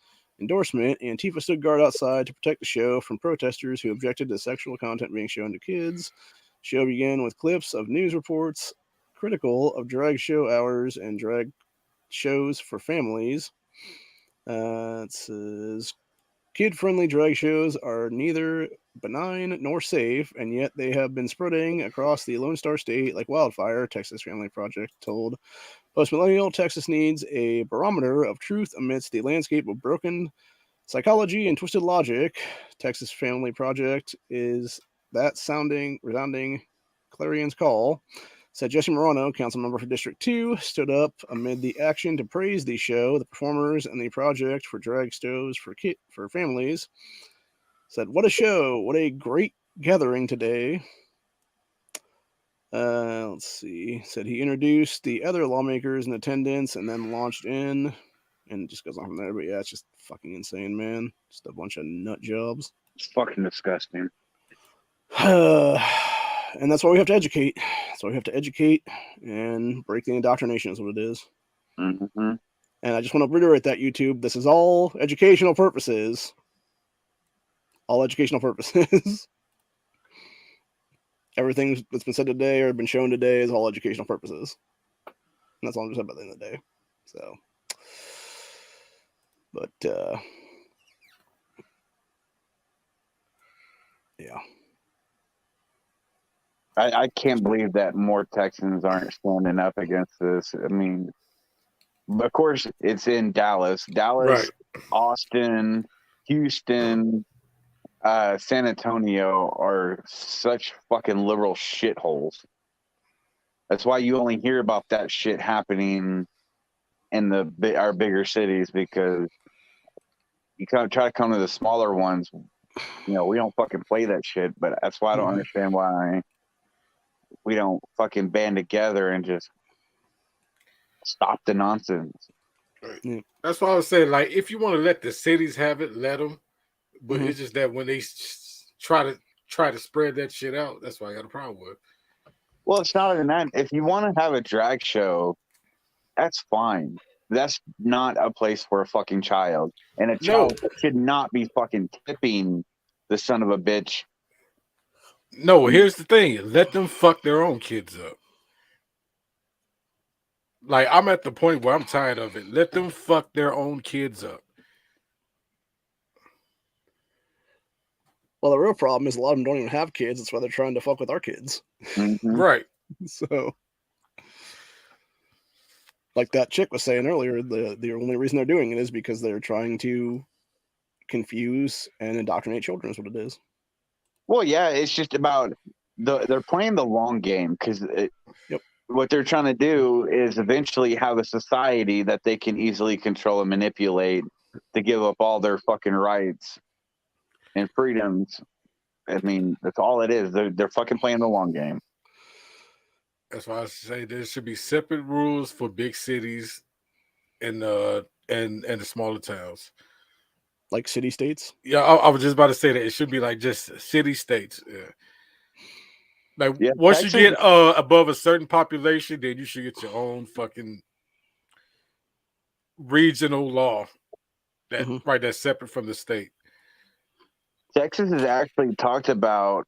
endorsement. Antifa stood guard outside to protect the show from protesters who objected to sexual content being shown to kids. Show began with clips of news reports critical of drag show hours and drag shows for families. It says kid-friendly drag shows are neither benign nor safe, and yet they have been spreading across the Lone Star State like wildfire, Texas Family Project told. Post-millennial Texas needs a barometer of truth amidst the landscape of broken psychology and twisted logic. Texas Family Project is that resounding clarion's call, said Jesse Morano, council member for District 2, stood up amid the action to praise the show, the performers, and the project for drag shows for families. Said, what a show, what a great gathering today. Let's see. Said he introduced the other lawmakers in attendance and then launched in, and it just goes on from there. But yeah, it's just fucking insane, man. Just a bunch of nut jobs. It's fucking disgusting. And that's why we have to educate. That's why we have to educate and break the indoctrination is what it is. Mm-hmm. And I just want to reiterate that, YouTube. This is all educational purposes. All educational purposes. Everything that's been said today or been shown today is all educational purposes. And that's all I'm just saying about the end of the day. So, but, yeah. I can't believe that more Texans aren't standing up against this. I mean, of course, it's in Dallas, Right. Austin, Houston, San Antonio are such fucking liberal shitholes. That's why you only hear about that shit happening in our bigger cities, because you kind of try to come to the smaller ones. You know, we don't fucking play that shit, but that's why I don't understand why we don't fucking band together and just stop the nonsense. Right. That's why I was saying, like, if you want to let the cities have it, let them. But it's just that when they try to spread that shit out, that's why I got a problem with. Well, it's not even that. If you want to have a drag show, that's fine. That's not a place for a fucking child. And a child should not be fucking tipping the son of a bitch. No, here's the thing. Let them fuck their own kids up. Like, I'm at the point where I'm tired of it. Let them fuck their own kids up. Well, the real problem is a lot of them don't even have kids. That's why they're trying to fuck with our kids. Mm-hmm. Right. So, like that chick was saying earlier, the only reason they're doing it is because they're trying to confuse and indoctrinate children is what it is. Well, yeah, it's just about they're playing the long game, because what they're trying to do is eventually have a society that they can easily control and manipulate to give up all their fucking rights and freedoms. I mean, that's all it is. They're fucking playing the long game. That's why I say there should be separate rules for big cities and the smaller towns. Like city states? Yeah, I was just about to say that. It should be like just city states. Yeah. Like once Texas, you get above a certain population, then you should get your own fucking regional law that's separate from the state. Texas has actually talked about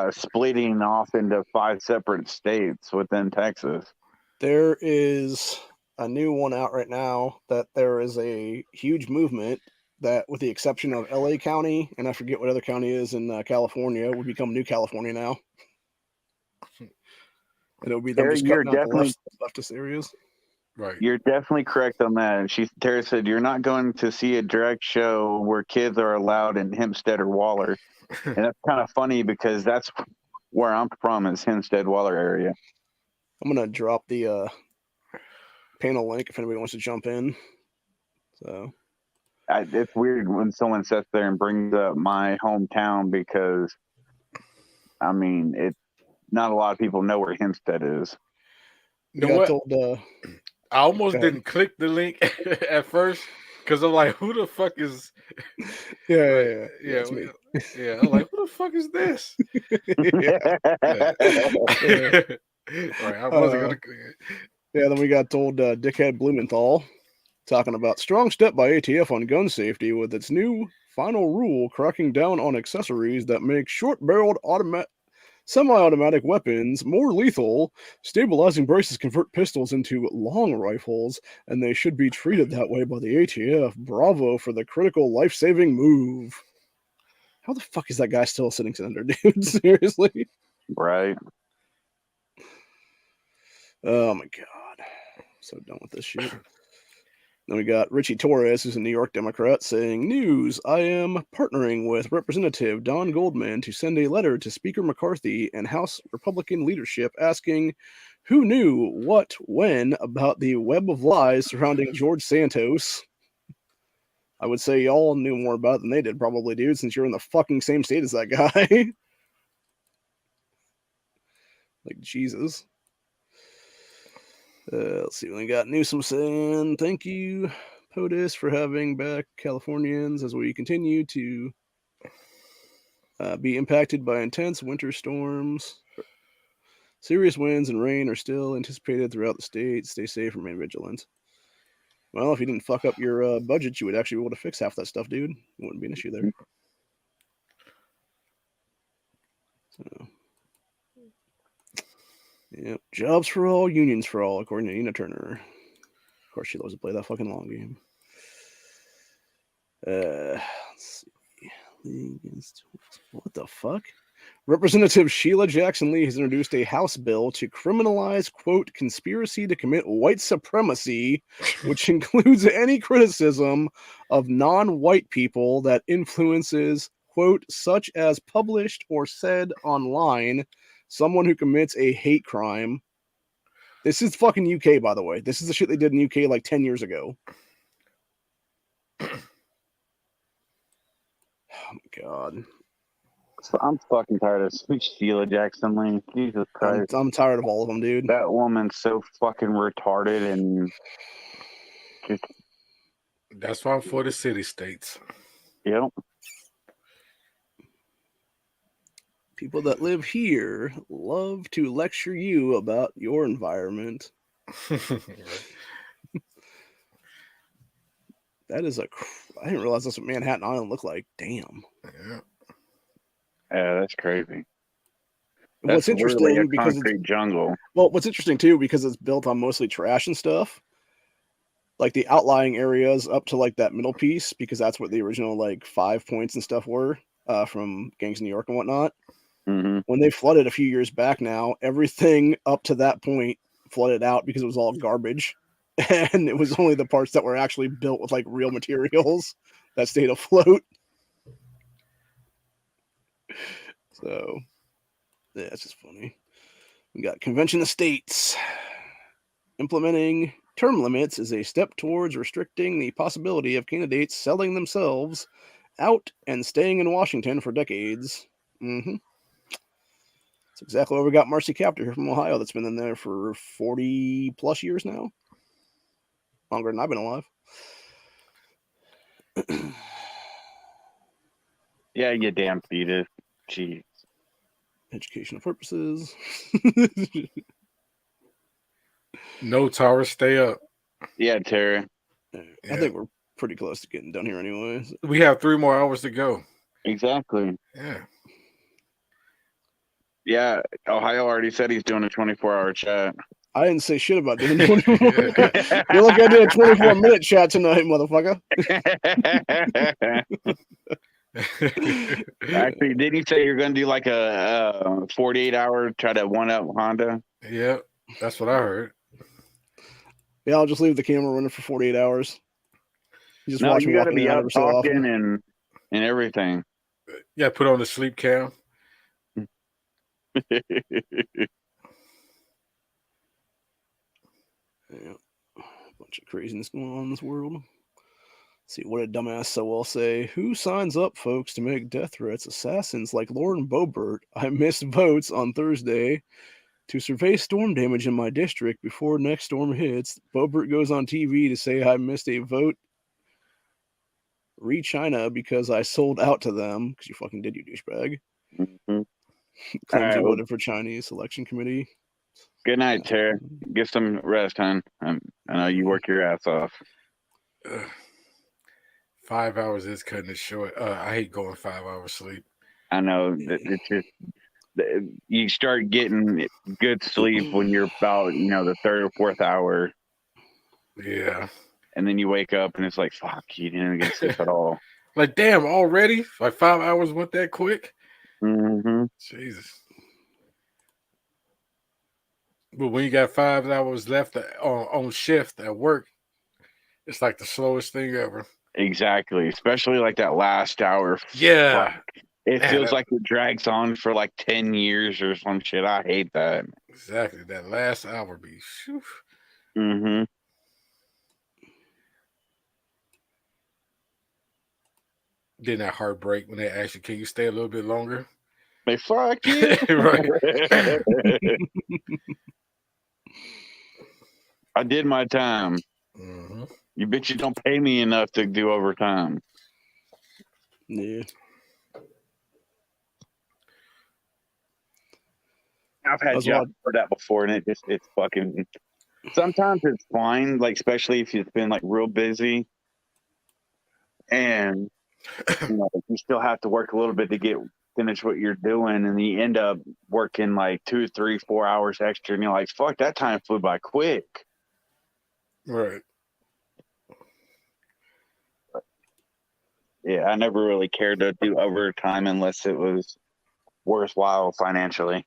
splitting off into 5 separate states within Texas. There is a new one out right now that there is a huge movement that, with the exception of LA County, and I forget what other county is in California, would become New California now. And it'll be them just cutting out the leftist areas. Right. You're definitely correct on that. And Tara said, you're not going to see a drag show where kids are allowed in Hempstead or Waller. And that's kind of funny because that's where I'm from, is Hempstead, Waller area. I'm going to drop the panel link if anybody wants to jump in. So, It's weird when someone sits there and brings up my hometown because, I mean, not a lot of people know where Hempstead is. You know got what? told, I almost go ahead. didn't click the link at first because I'm like, who the fuck is? Yeah, Yeah, it's me. yeah. I'm like, who the fuck is this? Yeah. Right, I wasn't gonna. Yeah, then we got told Dickhead Blumenthal talking about strong step by ATF on gun safety with its new final rule cracking down on accessories that make short-barreled semi-automatic weapons more lethal. Stabilizing braces convert pistols into long rifles, and they should be treated that way by the ATF. Bravo for the critical life-saving move. How the fuck is that guy still sitting under, dude? Seriously? Right. Oh my god. So done with this shit. Then we got Richie Torres, who's a New York Democrat, saying, News, I am partnering with Representative Don Goldman to send a letter to Speaker McCarthy and House Republican leadership asking who knew what, when about the web of lies surrounding George Santos. I would say y'all knew more about it than they did, probably, dude, since you're in the fucking same state as that guy. Like, Jesus. Let's see. We got Newsom saying, thank you, POTUS, for having back Californians as we continue to be impacted by intense winter storms. Serious winds and rain are still anticipated throughout the state. Stay safe, remain vigilant. Well, if you didn't fuck up your budget, you would actually be able to fix half that stuff, dude. It wouldn't be an issue there. So, yep. Jobs for all, unions for all, according to Nina Turner. Of course, she loves to play that fucking long game. Let's see. What the fuck? Representative Sheila Jackson Lee has introduced a House bill to criminalize, quote, conspiracy to commit white supremacy, which includes any criticism of non-white people that influences, quote, such as published or said online, someone who commits a hate crime. This is fucking UK, by the way. This is the shit they did in UK like 10 years ago. Oh my god. I'm fucking tired of Sheila Jackson Lee. Jesus Christ. I'm tired of all of them, dude. That woman's so fucking retarded and just. That's why I'm for the city states. Yep. People that live here love to lecture you about your environment. That is I didn't realize that's what Manhattan Island looked like. Damn. Yeah, that's crazy. What's interesting because concrete jungle. Well, what's interesting too because it's built on mostly trash and stuff. Like the outlying areas up to like that middle piece, because that's what the original like 5 points and stuff were from Gangs of New York and whatnot. Mm-hmm. When they flooded a few years back now, everything up to that point flooded out because it was all garbage. And it was only the parts that were actually built with like real materials that stayed afloat. So, yeah, it's just funny. We got convention of states. Implementing term limits is a step towards restricting the possibility of candidates selling themselves out and staying in Washington for decades. Mm-hmm. That's exactly why we got Marcy Kaptur here from Ohio that's been in there for 40 plus years now. Longer than I've been alive. Yeah, you damn fetus. Jeez. Educational purposes. No, Tara, stay up. Yeah, Terry. I think we're pretty close to getting done here anyway. So. We have 3 more hours to go. Exactly. Yeah. Yeah, Ohio already said he's doing a 24-hour chat. I didn't say shit about doing 24. You're lucky I did a 24-minute chat tonight, motherfucker. Actually, didn't you say you're going to do like a 48-hour try to one-up Honda? Yeah, that's what I heard. Yeah, I'll just leave the camera running for 48 hours. You just No, watch you me got to walking be around up every so talking often. and everything. Yeah, put on the sleep cam. Yeah, a bunch of craziness going on in this world. See, what did dumbass so well say? Who signs up, folks, to make death threats? Assassins like Lauren Boebert. I missed votes on Thursday to survey storm damage in my district before next storm hits. Boebert goes on TV to say I missed a vote. China because I sold out to them. Because you fucking did, you douchebag. Mm-hmm. Claims he voted for Chinese election committee. Good night, Tara. Get some rest, hon. I know you work your ass off. 5 hours is cutting it short. I hate going 5 hours sleep. I know that it's just you start getting good sleep when you're about the third or fourth hour. Yeah. And then you wake up and it's like, fuck, you didn't get sleep at all. Like, damn, already? Like 5 hours went that quick? Mm-hmm. Jesus. But when you got 5 hours left on shift at work, it's like the slowest thing ever. Exactly. Especially like that last hour. Yeah. Fuck. It feels like it drags on for like 10 years or some shit. I hate that. Exactly. That last hour be. Whew. Mm-hmm. Then that heartbreak when they ask you, can you stay a little bit longer? They fuck you. Right. I did my time. Mm-hmm. You bet you don't pay me enough to do overtime. Yeah. I've had jobs for that before, and it's fucking. Sometimes it's fine, like especially if you've been like real busy, and you still have to work a little bit to finish what you're doing, and you end up working like 2, 3, 4 hours extra, and you're like, "Fuck, that time flew by quick." Right. Yeah, I never really cared to do overtime unless it was worthwhile financially.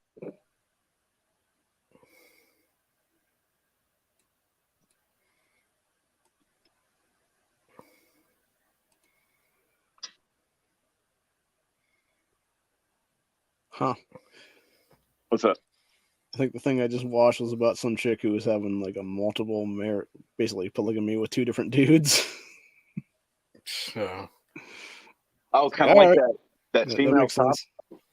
Huh. What's up? I think the thing I just watched was about some chick who was having like a multiple basically polygamy with 2 different dudes. So. Oh, kind of like right. that Yeah, female that cop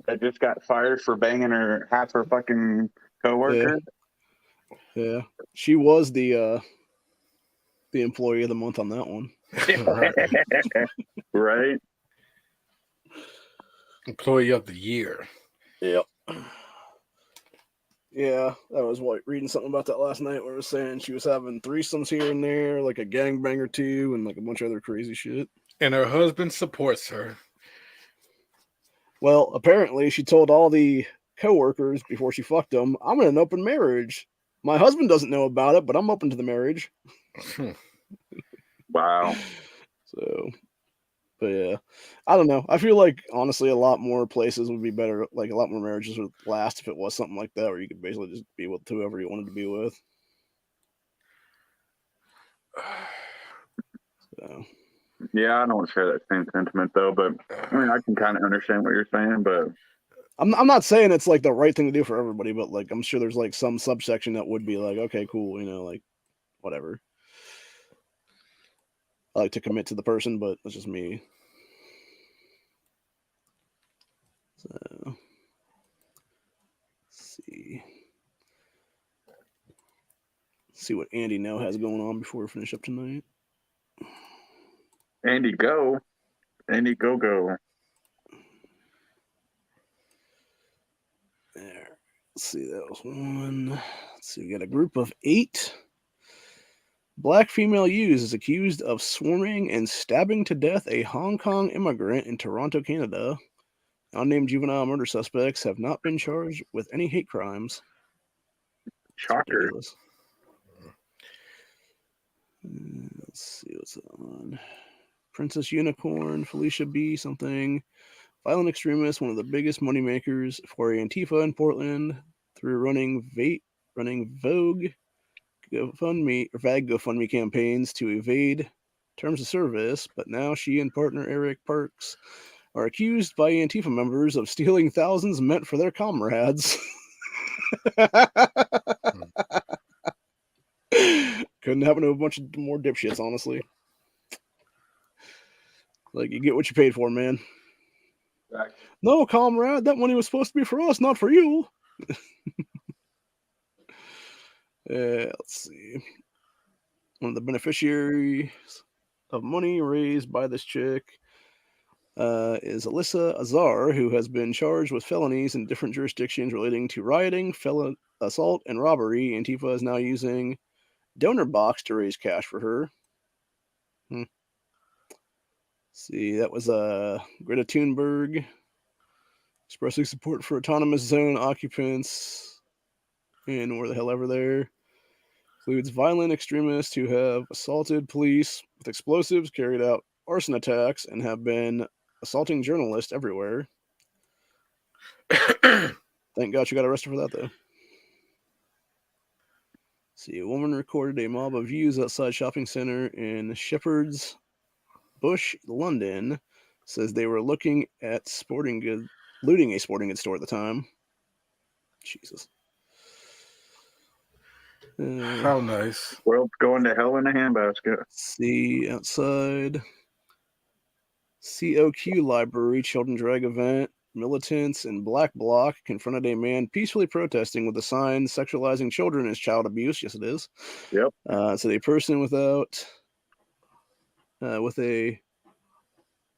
that just got fired for banging half her fucking coworker. Yeah. She was the employee of the month on that one. Right. Employee of the year. Yep. Yeah, I was reading something about that last night where it was saying she was having threesomes here and there, like a gangbang or 2, and like a bunch of other crazy shit. And her husband supports her. Well, apparently she told all the coworkers before she fucked them, I'm in an open marriage. My husband doesn't know about it, but I'm open to the marriage. Wow. So, but yeah, I don't know. I feel like honestly, a lot more places would be better. Like a lot more marriages would last if it was something like that, where you could basically just be with whoever you wanted to be with. So. Yeah, I don't share that same sentiment though, but I mean, I can kind of understand what you're saying, but I'm not saying it's like the right thing to do for everybody, but like I'm sure there's like some subsection that would be like, okay, cool, like whatever. I like to commit to the person, but that's just me. So let's see. See what Andy now has going on before we finish up tonight. Andy, go. Andy, go. There. Let's see, that was one. Let's see, we got a group of 8. Black female youth is accused of swarming and stabbing to death a Hong Kong immigrant in Toronto, Canada. Unnamed juvenile murder suspects have not been charged with any hate crimes. Shocker. Let's see what's on. Princess Unicorn, Felicia B. something. Violent extremist, one of the biggest moneymakers for Antifa in Portland through running Vogue GoFundMe or VAG GoFundMe campaigns to evade terms of service, but now she and partner Eric Parks are accused by Antifa members of stealing thousands meant for their comrades. Couldn't happen to a bunch of more dipshits, honestly. Like, you get what you paid for, man. Right. No, comrade, that money was supposed to be for us, not for you. Let's see. One of the beneficiaries of money raised by this chick is Alyssa Azar, who has been charged with felonies in different jurisdictions relating to rioting, felon assault, and robbery. Antifa is now using Donor Box to raise cash for her. See, that was Greta Thunberg expressing support for autonomous zone occupants and where the hell ever there. Includes violent extremists who have assaulted police with explosives, carried out arson attacks, and have been assaulting journalists everywhere. Thank God she got arrested for that, though. See, a woman recorded a mob of youths outside shopping center in Shepherd's Bush, London. Says they were looking at looting a sporting goods store at the time. Jesus. How nice. World's going to hell in a handbasket. See, outside COQ Library Children Drag event, militants in Black Bloc confronted a man peacefully protesting with a sign sexualizing children is child abuse. Yes, it is. Yep. So a person with a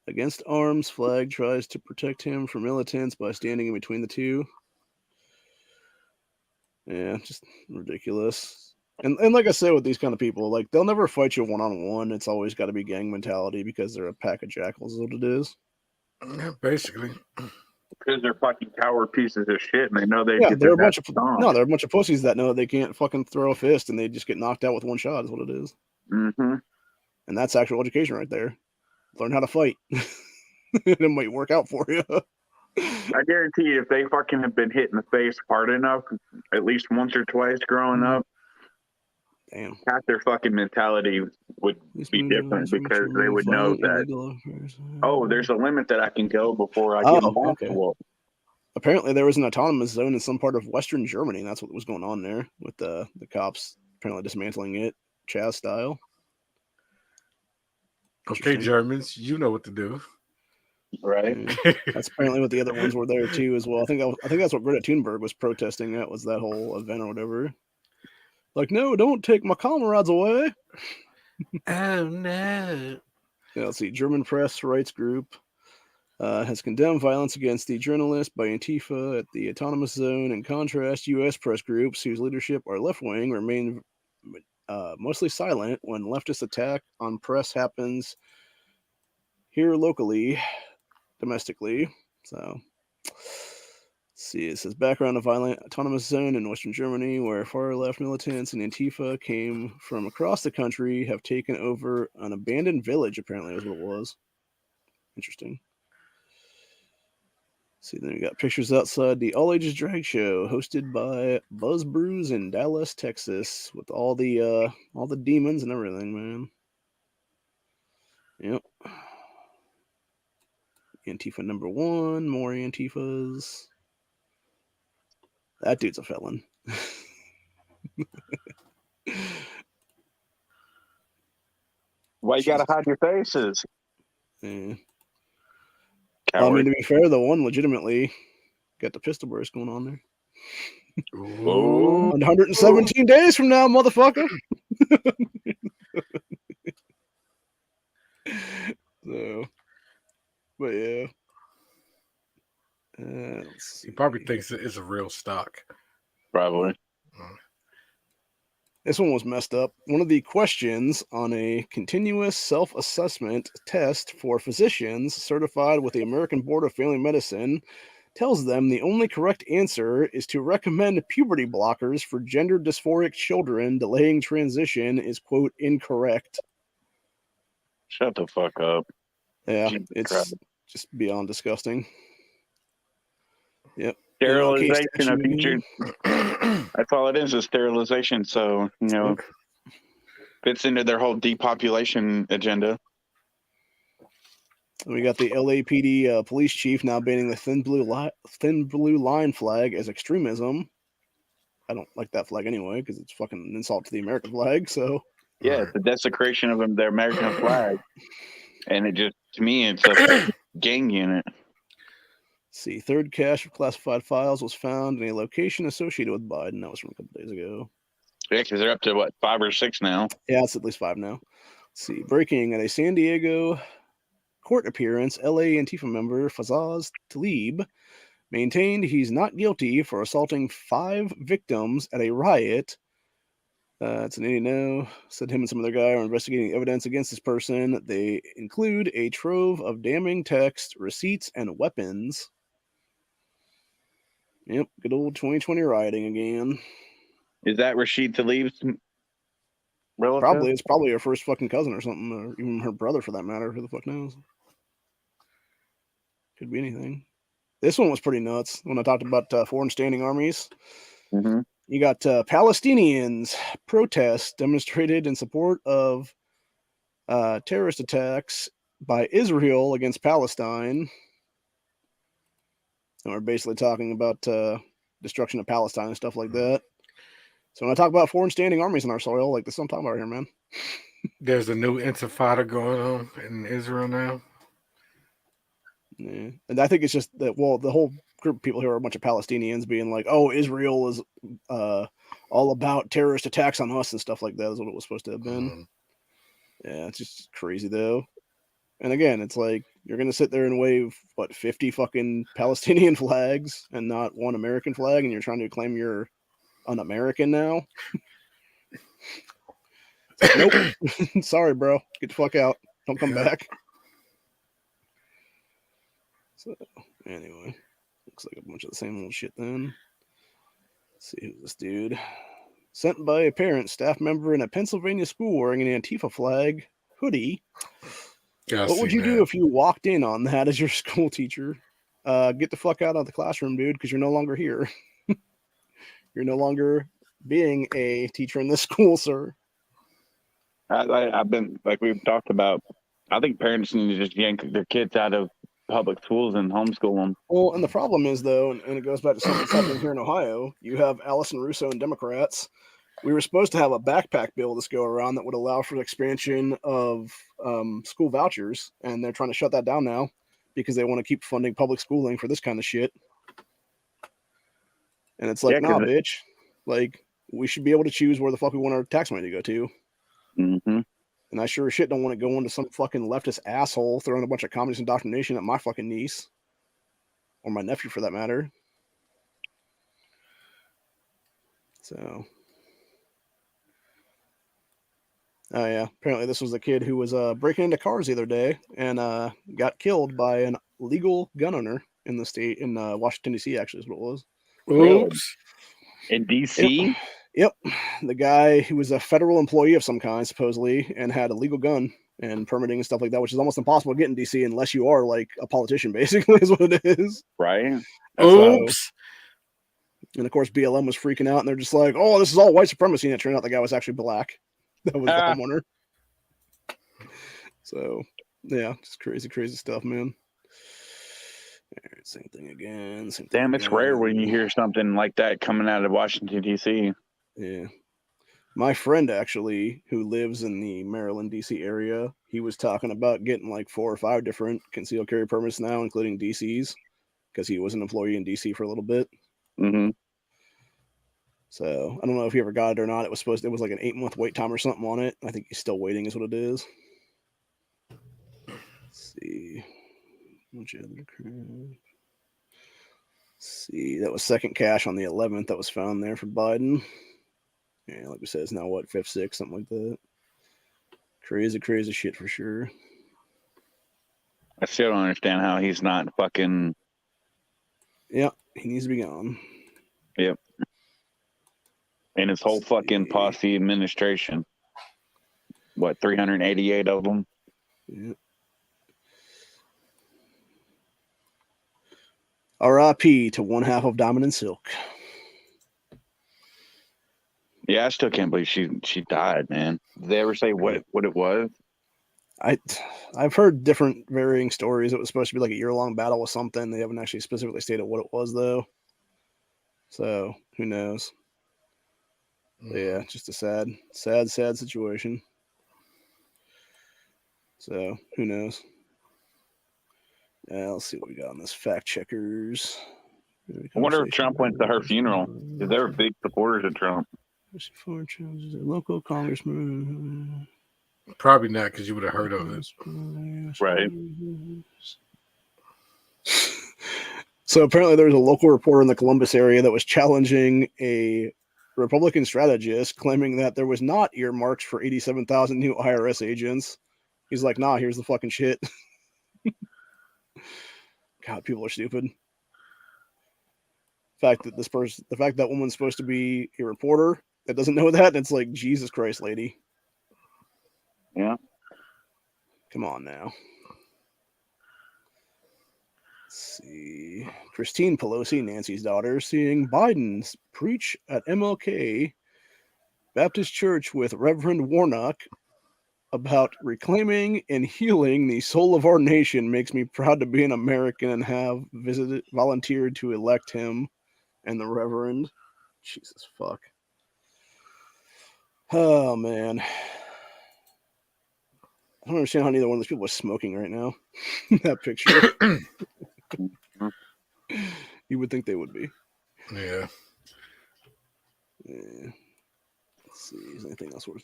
against arms flag tries to protect him from militants by standing in between the two. Yeah, just ridiculous. And like I say with these kind of people, like, they'll never fight you one-on-one. It's always got to be gang mentality because they're a pack of jackals is what it is. Yeah, basically. Because they're fucking coward pieces of shit, and they know they Yeah, get they're a their bunch of on. they're a bunch of pussies that know they can't fucking throw a fist and they just get knocked out with one shot is what it is. Mm-hmm. And that's actual education right there. Learn how to fight. It might work out for you. I guarantee you, if they fucking have been hit in the face hard enough, at least once or twice growing up, Damn. half their fucking mentality would be different because they would know that, oh, there's a limit that I can go before I get my ass whooped. Apparently there was an autonomous zone in some part of Western Germany, and that's what was going on there with the cops apparently dismantling it, Chaz style. Okay, Germans, you know what to do. Right. That's apparently what the other ones were there too as well. I think that's what Greta Thunberg was protesting at, was that whole event or whatever. Like, no, don't take my comrades away. Oh no. Yeah, let's see. German press rights group has condemned violence against the journalist by Antifa at the autonomous zone. In contrast, U.S. press groups whose leadership are left-wing remain mostly silent when leftist attack on press happens here locally, domestically. So, let's see, it says background of violent autonomous zone in Western Germany, where far-left militants and Antifa came from across the country, have taken over an abandoned village, apparently is what it was. Interesting. See, then we got pictures outside the All Ages Drag Show, hosted by Buzz Brews in Dallas, Texas, with all the demons and everything, man. Yep. Antifa number 1, more Antifas. That dude's a felon. Why you gotta hide your faces? Yeah. Well, I mean, to be fair, the one legitimately got the pistol burst going on there. Ooh. 117 days from now, motherfucker. So, but yeah. He probably thinks it's a real stock. Probably. This one was messed up. One of the questions on a continuous self-assessment test for physicians certified with the American Board of Family Medicine tells them the only correct answer is to recommend puberty blockers for gender dysphoric children. Delaying transition is, quote, incorrect. Shut the fuck up. Yeah, it's just beyond disgusting. Yep. Sterilization of future. That's all it is sterilization. So, you know, fits into their whole depopulation agenda. We got the LAPD police chief now banning the thin blue line flag as extremism. I don't like that flag anyway because it's fucking an insult to the American flag. So yeah, it's the desecration of their American flag, and it just To me, it's a gang unit. See, third cache of classified files was found in a location associated with Biden. That was from a couple days ago. Yeah, because they're up to what, 5 or 6 now. Yeah, it's at least 5 now. Let's see, breaking at a San Diego court appearance, LA Antifa member Fazaz Tlaib maintained he's not guilty for assaulting 5 victims at a riot. It's an 80 said him and some other guy are investigating evidence against this person. They include a trove of damning text, receipts, and weapons. Yep, good old 2020 rioting again. Is that Rashid Tlaib's relative? Probably. It's probably her first fucking cousin or something, or even her brother for that matter. Who the fuck knows? Could be anything. This one was pretty nuts when I talked about foreign standing armies. Mm-hmm. You got Palestinians protests demonstrated in support of terrorist attacks by Israel against Palestine. And we're basically talking about destruction of Palestine and stuff like that. So when I talk about foreign standing armies in our soil, like this is what I'm talking about here, man. There's a new intifada going on in Israel now. Yeah. And I think it's just that, well, the whole group of people here are a bunch of Palestinians being like, oh, Israel is all about terrorist attacks on us and stuff like that is what it was supposed to have been. Mm-hmm. Yeah, it's just crazy, though. And again, it's like, you're going to sit there and wave, 50 fucking Palestinian flags and not one American flag, and you're trying to claim you're an American now? It's like, nope. Sorry, bro. Get the fuck out. Don't come back. So, anyway, looks like a bunch of the same old shit then. Let's see who's this dude. Sent by a parent, staff member in a Pennsylvania school wearing an Antifa flag hoodie. What would you do if you walked in on that as your school teacher? Get the fuck out of the classroom, dude, because you're no longer here. You're no longer being a teacher in this school, sir. I've been, like we've talked about, I think parents need to just yank their kids out of public schools and homeschool them. Well, and the problem is, though, and it goes back to something that's happening here in Ohio, you have Allison Russo and Democrats. We were supposed to have a backpack bill this go around that would allow for the expansion of school vouchers, and they're trying to shut that down now because they want to keep funding public schooling for this kind of shit. And it's like, nah, bitch. Like, we should be able to choose where the fuck we want our tax money to go to. Mm-hmm. And I sure as shit don't want to go into some fucking leftist asshole throwing a bunch of communist indoctrination at my fucking niece. Or my nephew, for that matter. So. Oh, yeah. Apparently this was a kid who was breaking into cars the other day and got killed by an legal gun owner in the state, in Washington, D.C., actually, is what it was. Oops. In D.C.? Yep. The guy who was a federal employee of some kind, supposedly, and had a legal gun and permitting and stuff like that, which is almost impossible to get in D.C. unless you are like a politician, basically, is what it is. Right. Oops. And of course, BLM was freaking out, and they're just like, "Oh, this is all white supremacy." And it turned out the guy was actually black. That was the homeowner. So, yeah, just crazy, crazy stuff, man. All right, same thing again. Damn, it's rare when you hear something like that coming out of Washington, D.C. Yeah. My friend, actually, who lives in the Maryland, D.C. area, he was talking about getting like 4 or 5 different concealed carry permits now, including D.C.'s, because he was an employee in D.C. for a little bit. Mm-hmm. So I don't know if he ever got it or not. It was like an 8-month wait time or something on it. I think he's still waiting, is what it is. Let's see. See, that was second cache on the 11th that was found there for Biden. Yeah, like we said, it's now what, 5th, 6th, something like that. Crazy, crazy shit for sure. I still don't understand how he's not fucking. Yeah, he needs to be gone. Yep. And his whole fucking posse administration. What, 388 of them? Yep. R.I.P. to one half of Diamond and Silk. Yeah, I still can't believe she died, man. Did they ever say what it was? I've heard different varying stories. It was supposed to be like a year-long battle with something. They haven't actually specifically stated what it was, though. So, who knows? But yeah, just a sad situation. So, who knows? Let's see what we got on this fact checkers. I wonder if Trump went to her funeral because they're big supporters of Trump. Local congressman. Probably not, because you would have heard of it. Right. So apparently there's a local reporter in the Columbus area that was challenging a Republican strategist, claiming that there was not earmarks for 87,000 new IRS agents. He's like, nah, here's the fucking shit. God, people are stupid. The fact that woman's supposed to be a reporter that doesn't know that, and it's like, Jesus Christ, lady. Yeah. Come on now. Let's see. Christine Pelosi, Nancy's daughter, seeing Biden preach at MLK Baptist Church with Reverend Warnock about reclaiming and healing the soul of our nation makes me proud to be an American and have volunteered to elect him and the Reverend. Jesus fuck. Oh man. I don't understand how neither one of those people is smoking right now. That picture. You would think they would be. Yeah. Yeah. Let's see. Is there anything else worth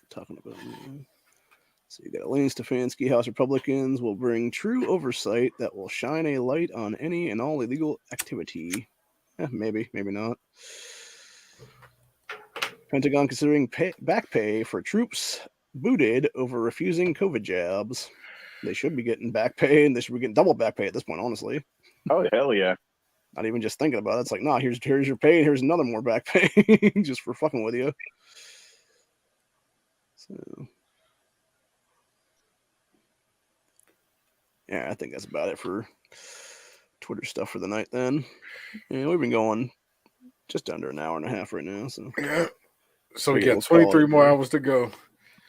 talking about? So you got Elaine Stefanski, House Republicans will bring true oversight that will shine a light on any and all illegal activity. Maybe, maybe not. Pentagon considering back pay for troops booted over refusing COVID jabs. They should be getting back pay, and they should be getting double back pay at this point, honestly. Oh, hell yeah. Not even just thinking about it. It's like, nah, here's your pay, and here's another more back pay just for fucking with you. So, yeah, I think that's about it for Twitter stuff for the night then. And we've been going just under an hour and a half right now. So, yeah. So we Figure got we'll call 23 it a more day. hours to go.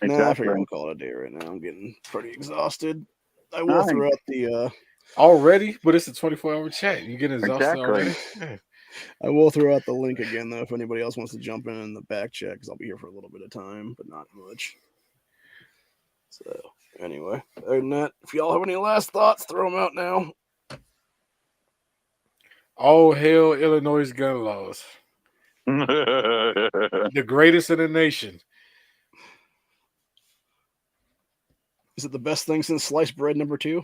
Nah, I Exactly. figure we'll call it a day right now. I'm getting pretty exhausted. I will throw out the Already? But it's a 24-hour chat. You getting exhausted Exactly. already? Yeah. I will throw out the link again though if anybody else wants to jump in the back check, because I'll be here for a little bit of time, but not much. So anyway, other than that, if y'all have any last thoughts, throw them out now. All hail Illinois gun laws. Yeah. The greatest in the nation. Is it the best thing since sliced bread number 2?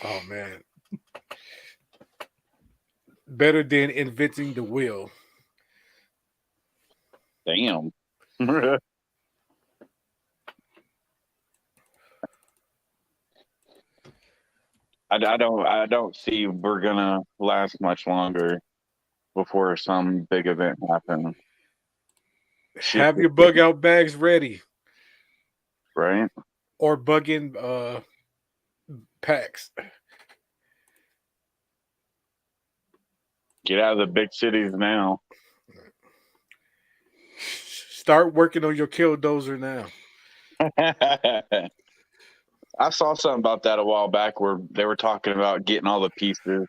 Oh, man. Better than inventing the wheel. Damn. I don't see we're gonna last much longer before some big event happens. Have your bug out bags ready. Right? Or bug in packs. Get out of the big cities now. Start working on your killdozer now. I saw something about that a while back where they were talking about getting all the pieces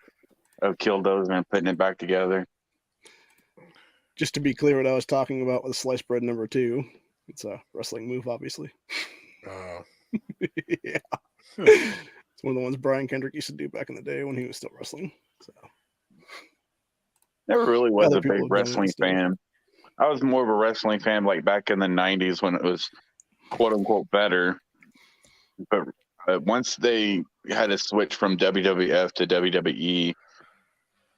of Killdozer and putting it back together. Just to be clear, what I was talking about with sliced bread number 2, it's a wrestling move, obviously. Yeah. It's one of the ones Brian Kendrick used to do back in the day when he was still wrestling. So Never really was Other a people big have done it wrestling stuff. fan. I was more of a wrestling fan like back in the 90s when it was quote unquote better. But once they had to switch from WWF to WWE,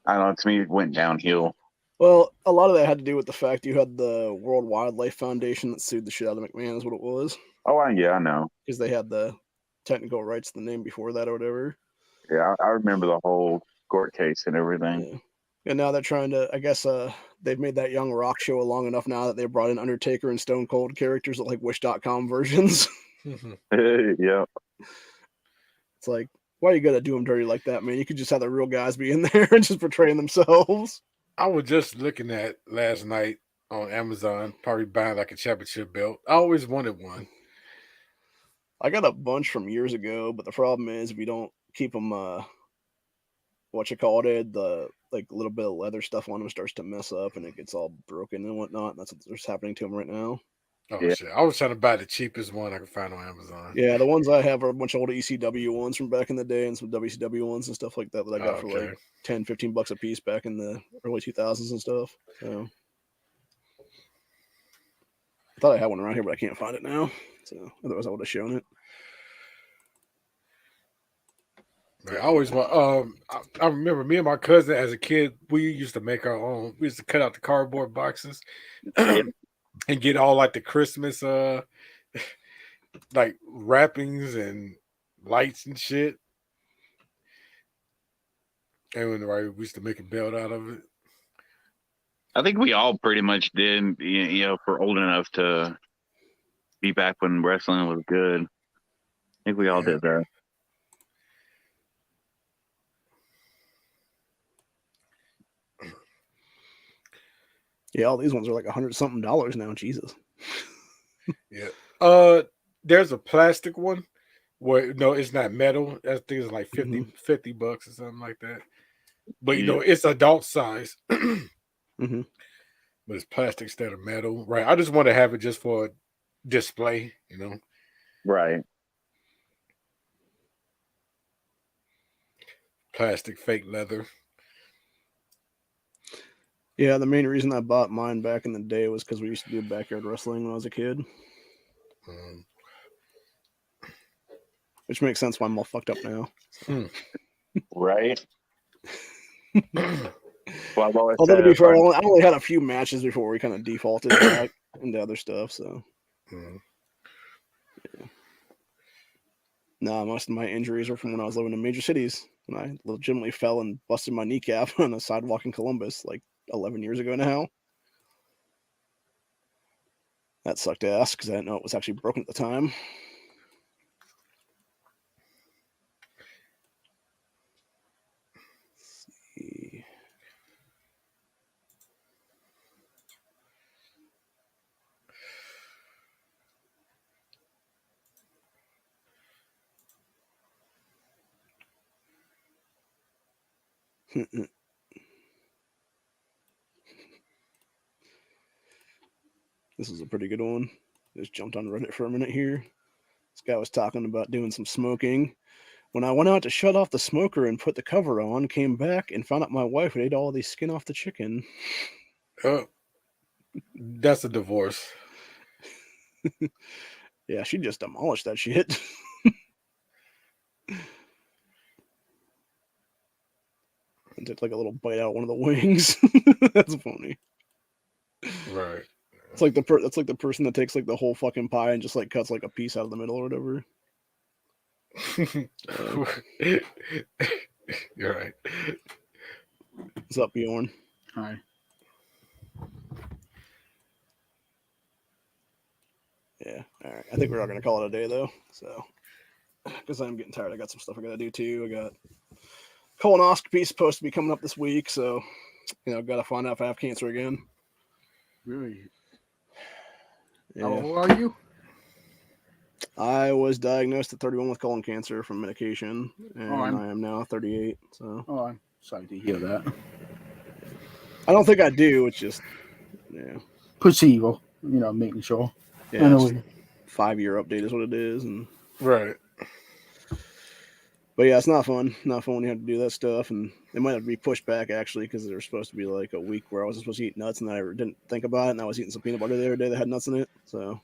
I don't know, to me it went downhill. Well, a lot of that had to do with the fact you had the World Wildlife Foundation that sued the shit out of McMahon, is what it was. Oh, yeah, I know. Because they had the technical rights to the name before that or whatever. Yeah, I remember the whole court case and everything. Yeah. And now they're trying to, I guess, they've made that Young Rock show long enough now that they brought in Undertaker and Stone Cold characters that like Wish.com versions. Yeah. It's like, why you gotta do them dirty like that, man? You could just have the real guys be in there and just portraying themselves. I was just looking at last night on Amazon, probably buying like a championship belt. I always wanted one. I got a bunch from years ago, but the problem is if you don't keep them, the like little bit of leather stuff on them starts to mess up and it gets all broken and whatnot. And that's what's happening to them right now. Oh Yeah. shit! I was trying to buy the cheapest one I could find on Amazon. Yeah, the ones I have are a bunch of old ECW ones from back in the day and some WCW ones and stuff like that I got for like 10, 15 bucks a piece back in the early 2000s and stuff. So I thought I had one around here, but I can't find it now. So otherwise I would have shown it. Right, I always want. I remember me and my cousin as a kid. We used to make our own. We used to cut out the cardboard boxes and get all like the Christmas like wrappings and lights and shit. And when we used to make a belt out of it. I think we all pretty much did, you know, for old enough to be back when wrestling was good. I think we all did that. Yeah, all these ones are like $100-something now. Jesus. Yeah. There's a plastic one where no, it's not metal. I think it's like 50 bucks or something like that. But you know, it's adult size. Mm-hmm. But it's plastic instead of metal. Right. I just want to have it just for display, you know. Right. Plastic, fake leather. Yeah, the main reason I bought mine back in the day was because we used to do backyard wrestling when I was a kid. Which makes sense why I'm all fucked up now. So. Right. Well, although to be fair, I only had a few matches before we kind of defaulted back into other stuff. So, yeah. No, most of my injuries are from when I was living in major cities. When I legitimately fell and busted my kneecap on a sidewalk in Columbus like 11 years ago now. That sucked ass because I didn't know it was actually broken at the time. Let's see. This is a pretty good one. Just jumped on Reddit for a minute here. This guy was talking about doing some smoking. When I went out to shut off the smoker and put the cover on, came back and found out my wife had ate all the skin off the chicken. That's a divorce. Yeah, she just demolished that shit. And did like a little bite out one of the wings. That's funny. Right. It's like that's like the person that takes like the whole fucking pie and just like cuts like a piece out of the middle or whatever. You're right. What's up, Bjorn? Hi. Yeah. All right. I think we're all gonna call it a day though. So, because I'm getting tired. I got some stuff I gotta do too. I got colonoscopy supposed to be coming up this week, so gotta find out if I have cancer again. Really? Yeah. How old are you? I was diagnosed at 31 with colon cancer from medication, and I am now 38. So. Oh, I'm sorry to hear that. I don't think I do. It's just, yeah. Placebo, making sure. Yeah, Anyway. 5-year update is what it is, and right. But yeah, it's not fun. Not fun when you have to do that stuff, and it might have to be pushed back actually because there was supposed to be like a week where I wasn't supposed to eat nuts, and I didn't think about it, and I was eating some peanut butter the other day that had nuts in it, so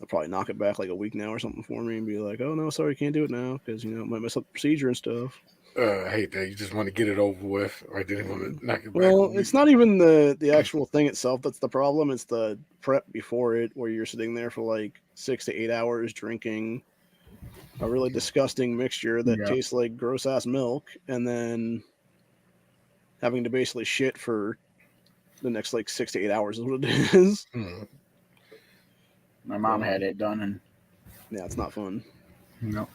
I'll probably knock it back like a week now or something for me and be like, oh no, sorry, can't do it now because it might mess up the procedure and stuff. I hate that. You just want to get it over with. I didn't want to knock it back. Well, it's not even the actual thing itself that's the problem. It's the prep before it, where you're sitting there for like 6 to 8 hours drinking a really disgusting mixture that tastes like gross ass milk, and then having to basically shit for the next like 6 to 8 hours is what it is. My mom had it done, and yeah, it's not fun. No.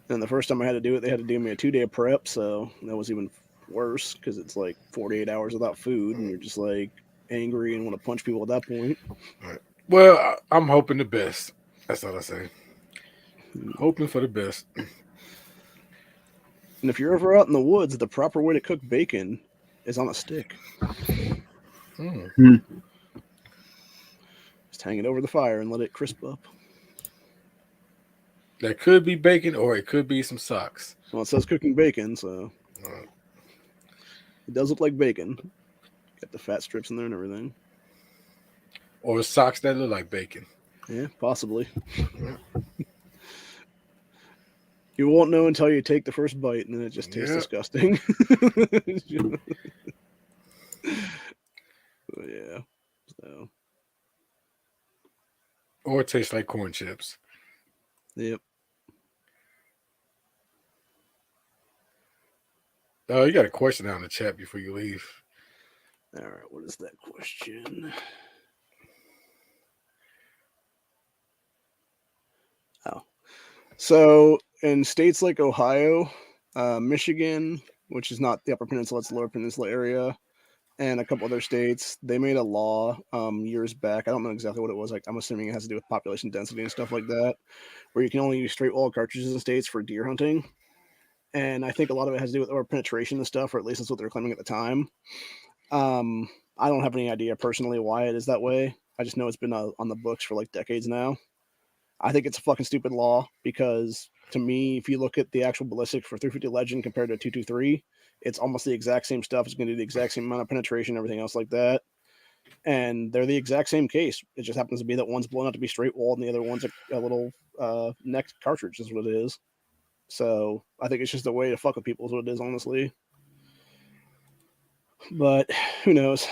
And the first time I had to do it, they had to do me a 2-day prep, so that was even worse because it's like 48 hours without food, and you're just like angry and want to punch people at that point. Right. Well, I'm hoping the best. That's all I say. Hoping for the best. And if you're ever out in the woods, the proper way to cook bacon is on a stick. Just hang it over the fire and let it crisp up. That could be bacon, or it could be some socks. Well, it says cooking bacon, so Uh, it does look like bacon. Got the fat strips in there and everything. or socks that look like bacon. Yeah, possibly. You won't know until you take the first bite, and then it just tastes Yep. disgusting. But yeah. So, Or it tastes like corn chips. yep. Oh, you got a question out in the chat before you leave. All right, what is that question? Oh. So, in states like Ohio, Michigan, which is not the Upper Peninsula, it's the Lower Peninsula area, and a couple other states, they made a law years back. I don't know exactly what it was. Like, I'm assuming it has to do with population density and stuff like that, where you can only use straight wall cartridges in states for deer hunting. And I think a lot of it has to do with over penetration and stuff, or at least that's what they're claiming at the time. I don't have any idea personally why it is that way. I just know it's been on the books for like decades now. I think it's a fucking stupid law because to me, if you look at the actual ballistic for 350 Legend compared to 223, it's almost the exact same stuff. It's going to do the exact same amount of penetration, everything else like that. And they're the exact same case. It just happens to be that one's blown out to be straight walled and the other one's a little necked cartridge is what it is. So I think it's just a way to fuck with people is what it is, honestly. But who knows?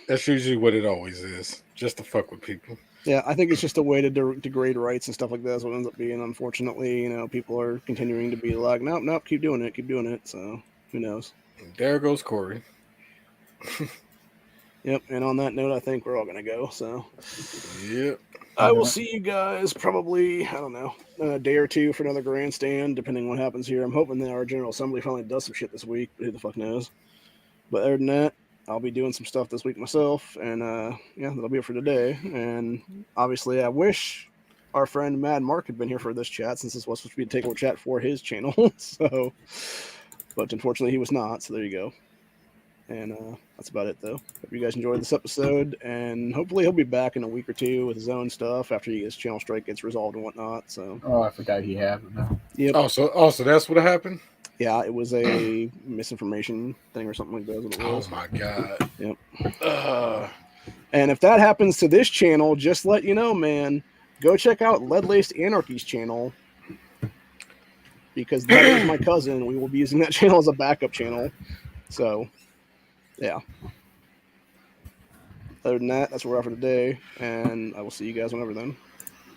That's usually what it always is, just to fuck with people. Yeah, I think it's just a way to degrade rights and stuff like that. Is what it ends up being. Unfortunately, people are continuing to be like, nope, keep doing it. So who knows? And there goes Corey. Yep. And on that note, I think we're all gonna go. So Yep. I will see you guys probably, I don't know, a day or two for another grandstand, depending on what happens here. I'm hoping that our General Assembly finally does some shit this week, but who the fuck knows? But other than that, I'll be doing some stuff this week myself, and yeah, that'll be it for today. And obviously, I wish our friend Mad Mark had been here for this chat, since this was supposed to be a takeover chat for his channel. So, but unfortunately, he was not. So there you go. And that's about it, though. Hope you guys enjoyed this episode, and hopefully he'll be back in a week or two with his own stuff after his channel strike gets resolved and whatnot. So, Oh, I forgot he had it now. yep. Also, that's what happened. Yeah, it was a misinformation thing or something like that. Is what it Oh was. my god. Yep. And if that happens to this channel, just let you know, man. Go check out Lead Laced Anarchy's channel, because that is my cousin. We will be using that channel as a backup channel. So, yeah. Other than that, that's where we're at for today, and I will see you guys whenever then.